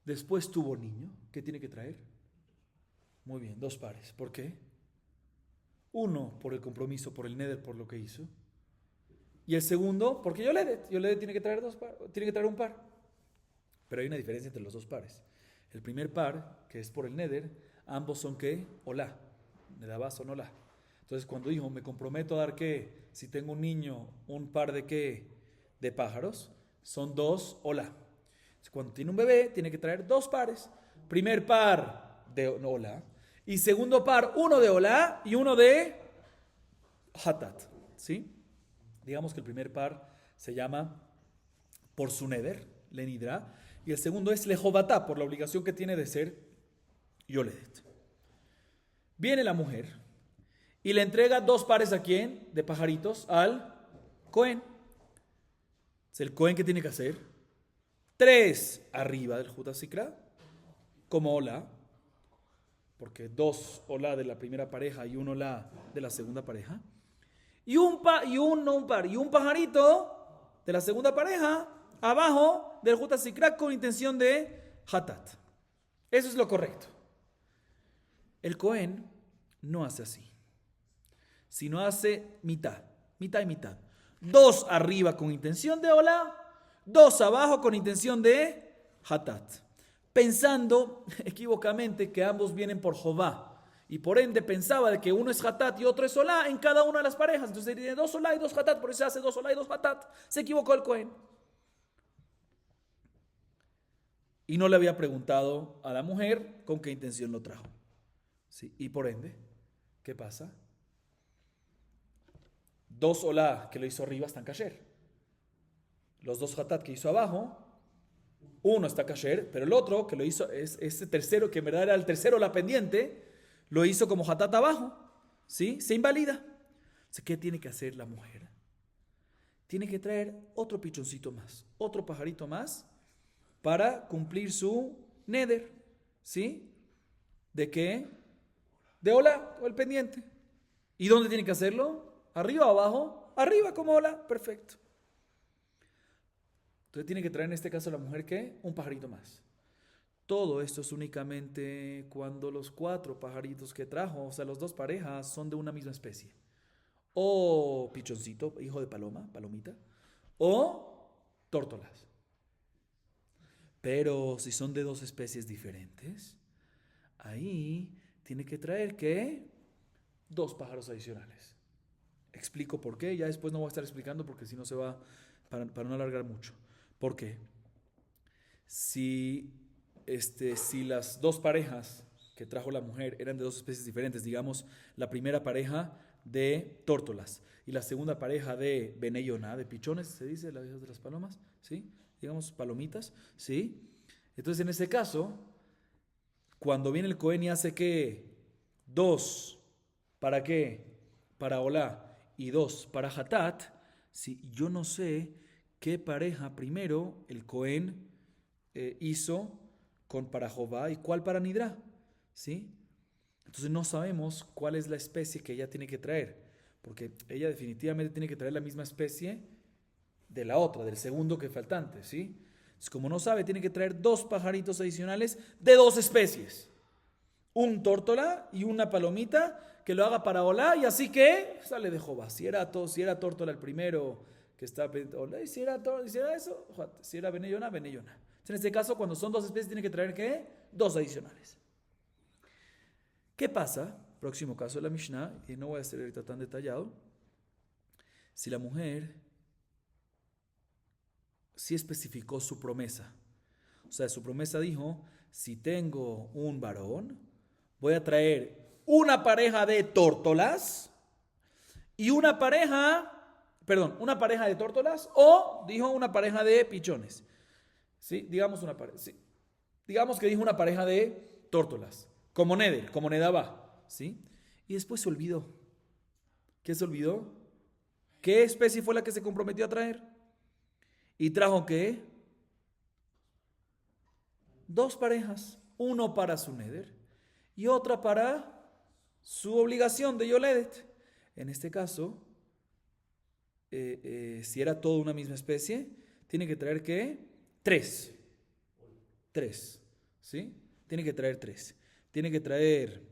A: Después tuvo niño, ¿qué tiene que traer? Muy bien, 2 pares. ¿Por qué? Uno, por el compromiso, por el neder, por lo que hizo. Y el segundo, porque Yoledet tiene que traer tiene que traer un par. Pero hay una diferencia entre los 2 pares. El primer par, que es por el neder, ambos son ¿qué? Olá. Nedabá son olá. Entonces, cuando dijo, me comprometo a dar ¿qué? Si tengo un niño, un par de ¿qué? De pájaros, son 2 olá. Entonces, cuando tiene un bebé, tiene que traer 2 pares. Primer par de olá. Y segundo par, uno de olá y uno de hatat. ¿Sí? Digamos que el primer par se llama por su neder, lenidra. Y el segundo es lejovatá, por la obligación que tiene de ser yoledet. Viene la mujer y le entrega 2 pares ¿a quién? De pajaritos al Cohen. Es el Cohen que tiene que hacer 3 arriba del Jutasikra, como olá, porque 2 olá de la primera pareja y 1 olá de la segunda pareja, y un pajarito de la segunda pareja abajo del Jutasikra con intención de hatat. Eso es lo correcto. El Cohen no hace así, sino hace mitad y mitad. 2 arriba con intención de olá, 2 abajo con intención de hatat, pensando equivocamente que ambos vienen por Jová, y por ende pensaba de que uno es hatat y otro es olá en cada una de las parejas. Entonces tiene 2 olá y 2 hatat, por eso se hace 2 olá y 2 hatat. Se equivocó el Cohen. Y no le había preguntado a la mujer con qué intención lo trajo. ¿Sí? Y por ende, ¿qué pasa? 2 olá que lo hizo arriba están kasher. Los 2 hatat que hizo abajo, uno está kasher, pero el otro que lo hizo, es ese tercero, que en verdad era el tercero la pendiente, lo hizo como hatat abajo. ¿Sí? Se invalida. Entonces, ¿qué tiene que hacer la mujer? Tiene que traer otro pichoncito más, otro pajarito más, para cumplir su neder. ¿Sí? ¿De qué? De olá, o el pendiente. ¿Y dónde tiene que hacerlo? ¿Arriba o abajo? Arriba como olá, perfecto. Entonces tiene que traer en este caso la mujer ¿qué? Un pajarito más. todo esto es únicamente cuando los 4 pajaritos que trajo, o sea, las 2 parejas, son de una misma especie. O pichoncito, hijo de paloma, palomita, o tórtolas. Pero si son de 2 especies diferentes, ahí tiene que traer, ¿qué? 2 pájaros adicionales. Explico por qué, ya después no voy a estar explicando porque si no se va, para no alargar mucho. ¿Por qué? Si las 2 parejas que trajo la mujer eran de 2 especies diferentes, digamos, la primera pareja de tórtolas y la segunda pareja de beneyona, de pichones, se dice, las hijas de las palomas, ¿sí? Digamos, palomitas, ¿sí? Entonces, en ese caso, cuando viene el Cohen y hace que 2, ¿para qué? Para Olá y 2 para Hatat, ¿sí? Yo no sé qué pareja primero el Cohen hizo para Jehová y cuál para Nidra, ¿sí? Entonces no sabemos cuál es la especie que ella tiene que traer, porque ella definitivamente tiene que traer la misma especie de la otra, del segundo que faltante, ¿sí? Entonces, como no sabe, tiene que traer 2 pajaritos adicionales de 2 especies. Un tórtola y una palomita que lo haga para Olá y así que sale de Jehová. Si era tórtola el primero que está Olá, y si era eso, si era beneyona, beneyona. En este caso, cuando son 2 especies, tiene que traer ¿qué? 2 adicionales. ¿Qué pasa? Próximo caso de la Mishnah, y no voy a ser ahorita tan detallado. Si la mujer sí especificó su promesa. O sea, su promesa dijo, si tengo un varón, voy a traer una pareja de tórtolas y una pareja de tórtolas o dijo una pareja de pichones. ¿Sí? Digamos una pareja. ¿Sí? Digamos que dijo una pareja de tórtolas, como Neder, como Nedabá, ¿sí? Y después se olvidó. ¿Qué se olvidó? ¿Qué especie fue la que se comprometió a traer? Y trajo ¿qué? 2 parejas, uno para su Neder y otra para su obligación de Yoledet. En este caso, si era toda una misma especie, tiene que traer ¿qué? 3, ¿sí? Tiene que traer 3. Tiene que traer,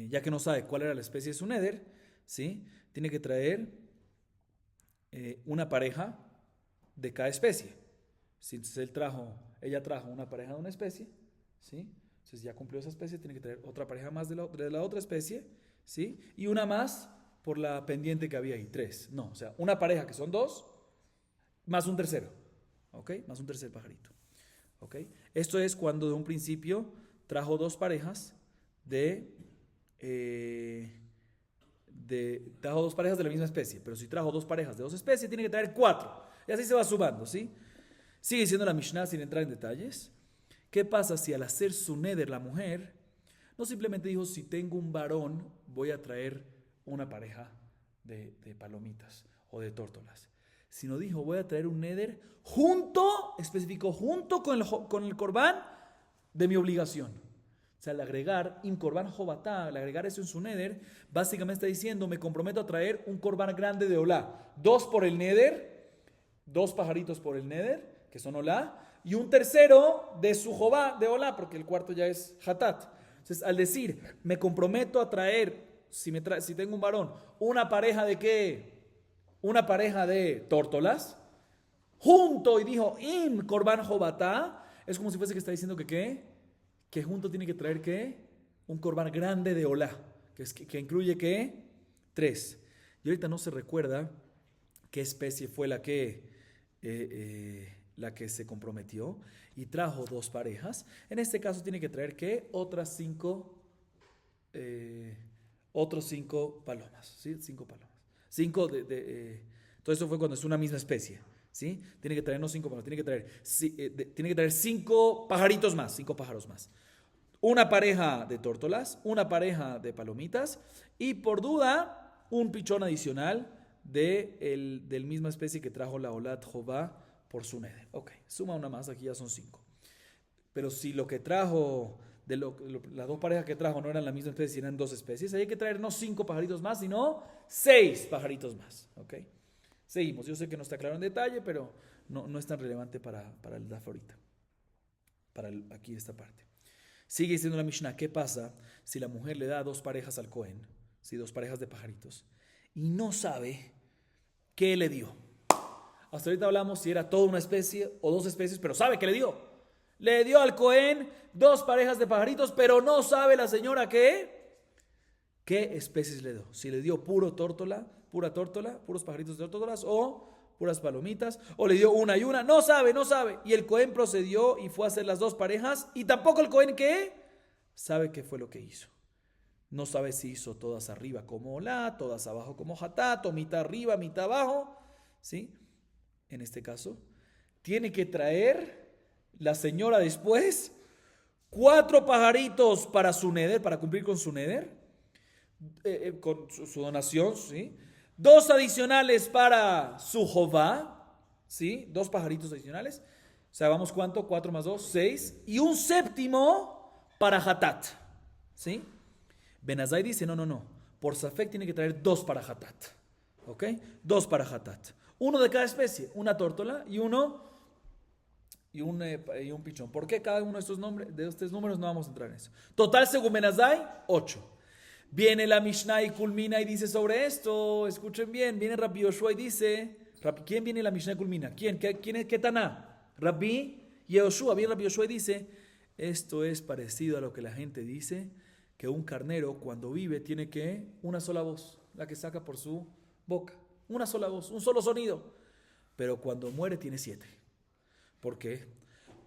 A: ya que no sabe cuál era la especie de su Neder, ¿sí? Tiene que traer una pareja de cada especie. Si entonces ella trajo una pareja de una especie, ¿sí? Entonces ya cumplió esa especie, tiene que traer otra pareja más de la otra especie, ¿sí? Y una más por la pendiente que había ahí, 3. No, o sea, una pareja que son 2, más un tercero, ¿ok? Más un tercer pajarito, ¿ok? Esto es cuando de un principio trajo 2 parejas trajo 2 parejas de la misma especie, pero si trajo 2 parejas de 2 especies, tiene que traer 4. Y así se va sumando, ¿sí? Sigue siendo la Mishnah sin entrar en detalles. ¿Qué pasa si al hacer su neder la mujer no simplemente dijo, si tengo un varón, voy a traer una pareja de palomitas o de tórtolas? Sino dijo, voy a traer un neder especificó, junto con el corbán de mi obligación. O sea, al agregar im corbán jovatá, al agregar eso en su neder, básicamente está diciendo, me comprometo a traer un corbán grande de olá. 2 por el neder, 2 pajaritos por el neder, que son olá, y un tercero de su jová de olá, porque el cuarto ya es hatat. Entonces, al decir, me comprometo a traer, si tengo un varón, una pareja de ¿qué? Una pareja de tórtolas, junto, y dijo, im corbán jovatá, es como si fuese que está diciendo que ¿qué? Que junto tiene que traer ¿qué? Un corbán grande de olá, que incluye ¿qué? 3. Y ahorita no se recuerda qué especie fue la que se comprometió y trajo 2 parejas. En este caso tiene que traer ¿qué? Otros 5 palomas, ¿sí? 5 palomas. 5 todo eso fue cuando es una misma especie, ¿sí? Tiene que traer no 5 palomas, tiene que traer 5 pajaritos más, 5 pájaros más. Una pareja de tórtolas, una pareja de palomitas y por duda un pichón adicional del misma especie que trajo la Olat Jová por su neder. Ok, suma una más, aquí ya son 5. Pero si lo que trajo, las 2 parejas que trajo no eran la misma especie, eran 2 especies, ahí hay que traer no 5 pajaritos más, sino 6 pajaritos más. Ok, seguimos. Yo sé que no está claro en detalle, pero no es tan relevante para el DAF ahorita. aquí esta parte. Sigue diciendo la Mishnah, ¿qué pasa si la mujer le da 2 parejas al Cohen? ¿Sí? 2 parejas de pajaritos. Y no sabe qué le dio. Hasta ahorita hablamos si era toda una especie o 2 especies, pero sabe que le dio. Le dio al Cohen 2 parejas de pajaritos, pero no sabe la señora qué especies le dio. Si le dio pura tórtola, puros pajaritos de tórtolas o puras palomitas, o le dio una y una, no sabe. Y el Cohen procedió y fue a hacer las 2 parejas y tampoco el Cohen sabe qué fue lo que hizo. No sabe si hizo todas arriba como olá, todas abajo como hatat, o mitad arriba, mitad abajo, ¿sí? En este caso, tiene que traer la señora después 4 pajaritos para su neder, para cumplir con su neder, con su donación, ¿sí? 2 adicionales para su jová, ¿sí? 2 pajaritos adicionales. O sea, vamos, ¿cuánto? 4 más 2, 6. Y un 7º para hatat, ¿sí? Benazai dice, no. Por Safek tiene que traer 2 para hatat, ¿ok? 2 para hatat. 1 de cada especie, una tórtola y un pichón. ¿Por qué cada uno de estos números? No vamos a entrar en eso. Total, según Benazai, 8. Viene la Mishnah y culmina y dice sobre esto, escuchen bien, viene Rabbi Yoshua y dice, ¿quién viene la Mishnah y culmina? ¿Quién es? ¿Qué Taná? Rabbi Yoshua, viene Rabbi Yoshua y dice, esto es parecido a lo que la gente dice, que un carnero cuando vive tiene que una sola voz, la que saca por su boca, una sola voz, un solo sonido, pero cuando muere tiene 7. ¿Por qué?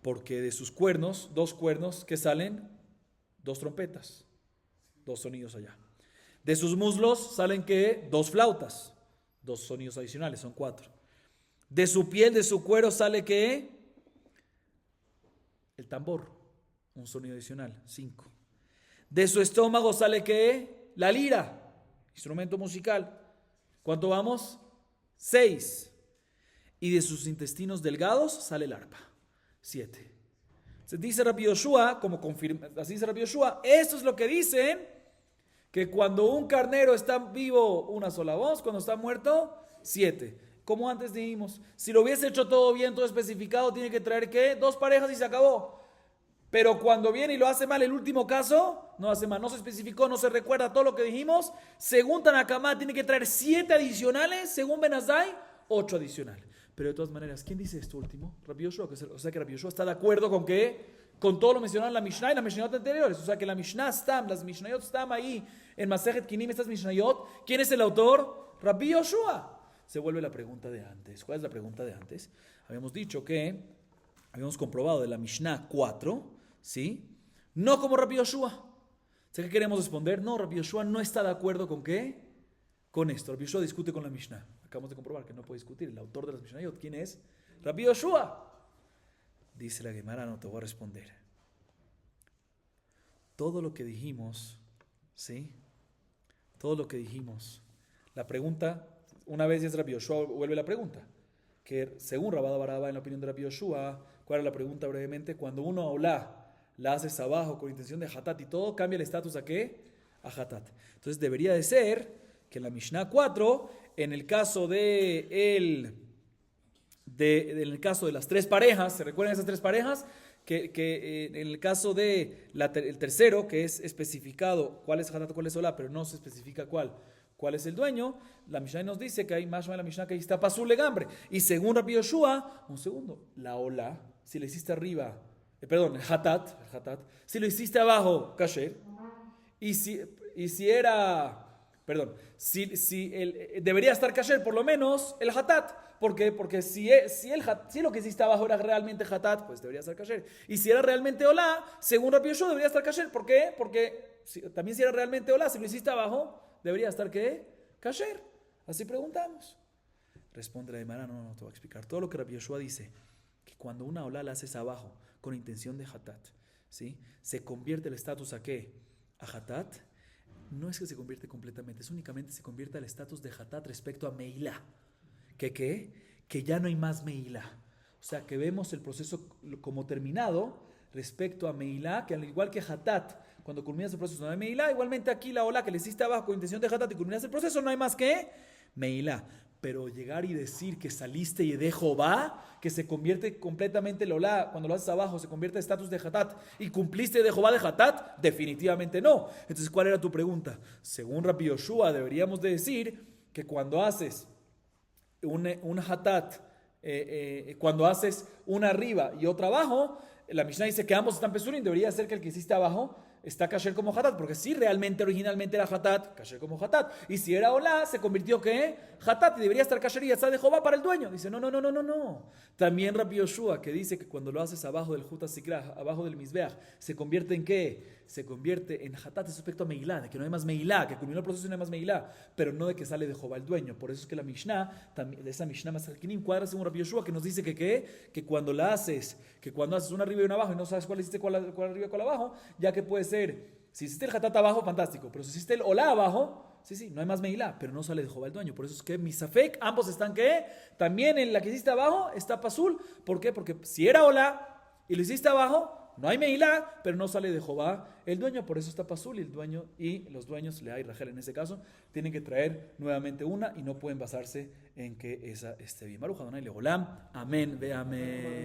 A: Porque de sus cuernos, 2 cuernos que salen, 2 trompetas. 2 sonidos allá. De sus muslos salen ¿qué? 2 flautas, 2 sonidos adicionales, son 4. De su piel, de su cuero sale ¿qué? El tambor, un sonido adicional, 5. De su estómago sale ¿qué? La lira, instrumento musical. ¿Cuánto vamos? 6. Y de sus intestinos delgados sale el arpa, 7. Se dice Rabbi Yoshua, como confirma, así dice Rabbi Yoshua, esto es lo que dicen, que cuando un carnero está vivo, una sola voz, cuando está muerto, 7. Como antes dijimos, si lo hubiese hecho todo bien, todo especificado, tiene que traer ¿qué? 2 parejas y se acabó. Pero cuando viene y lo hace mal, el último caso, no hace mal, no se especificó, no se recuerda todo lo que dijimos. Según Tanakama, tiene que traer 7 adicionales, según Benazai, 8 adicionales. Pero de todas maneras, ¿quién dice esto último? Rabbi Yoshua, o sea que Rabbi Yoshua está de acuerdo con qué? Con todo lo mencionado en la Mishnah y la Mishnayot anteriores. O sea que la Mishnah Stam, las Mishnayot Stam ahí en Masejet Kinim, estas Mishnayot. ¿Quién es el autor? Rabbi Yoshua. Se vuelve la pregunta de antes. ¿Cuál es la pregunta de antes? Habíamos dicho que, habíamos comprobado de la Mishnah 4, ¿sí? No como Rabbi Yoshua. ¿Qué queremos responder? No, Rabbi Yoshua no está de acuerdo con qué? Con esto. Rabbi Yoshua discute con la Mishnah. Acabamos de comprobar que no puede discutir. El autor de las Mishnayot, ¿quién es? Rabbi Yoshua. Dice la Gemara, no te voy a responder. Todo lo que dijimos, ¿sí? Todo lo que dijimos. La pregunta, una vez es Rabbi Yoshua, vuelve la pregunta. Que según Rabada Baraba, en la opinión de Rabbi Yoshua, ¿cuál es la pregunta brevemente? Cuando uno aulá, la haces abajo con intención de hatat y todo, cambia el estatus ¿a qué? A hatat. Entonces debería de ser que en la Mishnah 4, en el caso en el caso de las 3 parejas, ¿se recuerdan esas 3 parejas? Que en el caso de el tercero, que es especificado cuál es hatat, cuál es olá, pero no se especifica cuál es el dueño, la Mishnah nos dice que hay más de la Mishnah que ahí está pasul legambre. Y según Rabbi Yoshua, un segundo, la olá, si le hiciste arriba, el hatat, si lo hiciste abajo, kasher, y si era... Perdón, debería estar kasher por lo menos el hatat. ¿Por qué? Porque si lo que hiciste abajo era realmente hatat, pues debería estar kasher. Y si era realmente olá, según Rabbi Yoshua debería estar kasher. ¿Por qué? Porque también si era realmente olá, si lo hiciste abajo, debería estar ¿qué? Kasher. Así preguntamos. Responde la Gemara, no te voy a explicar. Todo lo que Rabbi Yoshua dice, que cuando una olá la haces abajo con intención de hatat, ¿sí? Se convierte el estatus ¿a qué? A hatat. No es que se convierte completamente, es únicamente se convierte al estatus de hatat respecto a meilá. ¿Qué? Que ya no hay más meilá. O sea, que vemos el proceso como terminado respecto a meilá, que al igual que hatat, cuando culminas el proceso no hay meilá, igualmente aquí la olá que le hiciste abajo con intención de hatat y culminas el proceso, no hay más que meilá. Pero llegar y decir que saliste y de Jehová, que se convierte completamente el olá, cuando lo haces abajo, se convierte en estatus de hatat, y cumpliste de Jehová de hatat, definitivamente no. Entonces, ¿cuál era tu pregunta? Según Rabbi Yoshua, deberíamos de decir que cuando haces un hatat, cuando haces una arriba y otra abajo, la Mishnah dice que ambos están pesurim, debería ser que el que hiciste abajo está kasher como hatat, porque si realmente originalmente era hatat, kasher como hatat, y si era olá, se convirtió que hatat, y debería estar kasher y yatzá de Jehová para el dueño. Dice, no. También Rabbi Yoshua, que dice que cuando lo haces abajo del Jut HaSikrah, abajo del Mizbeach, ¿se convierte en qué? Se convierte en hatat respecto a meilá, de que no hay más meilá, que culminó el proceso y no hay más meilá, pero no de que sale de Jehová el dueño. Por eso es que la Mishnah, de esa Mishnah Masarkinim, cuadra según Rabbi Yoshua, que nos dice que cuando la haces, que cuando haces una arriba y una abajo y no sabes cuál hiciste, cuál arriba y cuál abajo, ya que puede ser, si hiciste el hatat abajo, fantástico, pero si hiciste el olá abajo, sí, no hay más meilá, pero no sale de Jehová el dueño. Por eso es que misafek, ambos están ¿qué? También en la que hiciste abajo está pasul. ¿Por qué? Porque si era olá y lo hiciste abajo, no hay meilá, pero no sale de Jehová el dueño, por eso está pasul, y el dueño y los dueños, Lea y Rachel en ese caso, tienen que traer nuevamente una y no pueden basarse en que esa esté bien. Baruch Adonai Leolam. Amén, ve amén.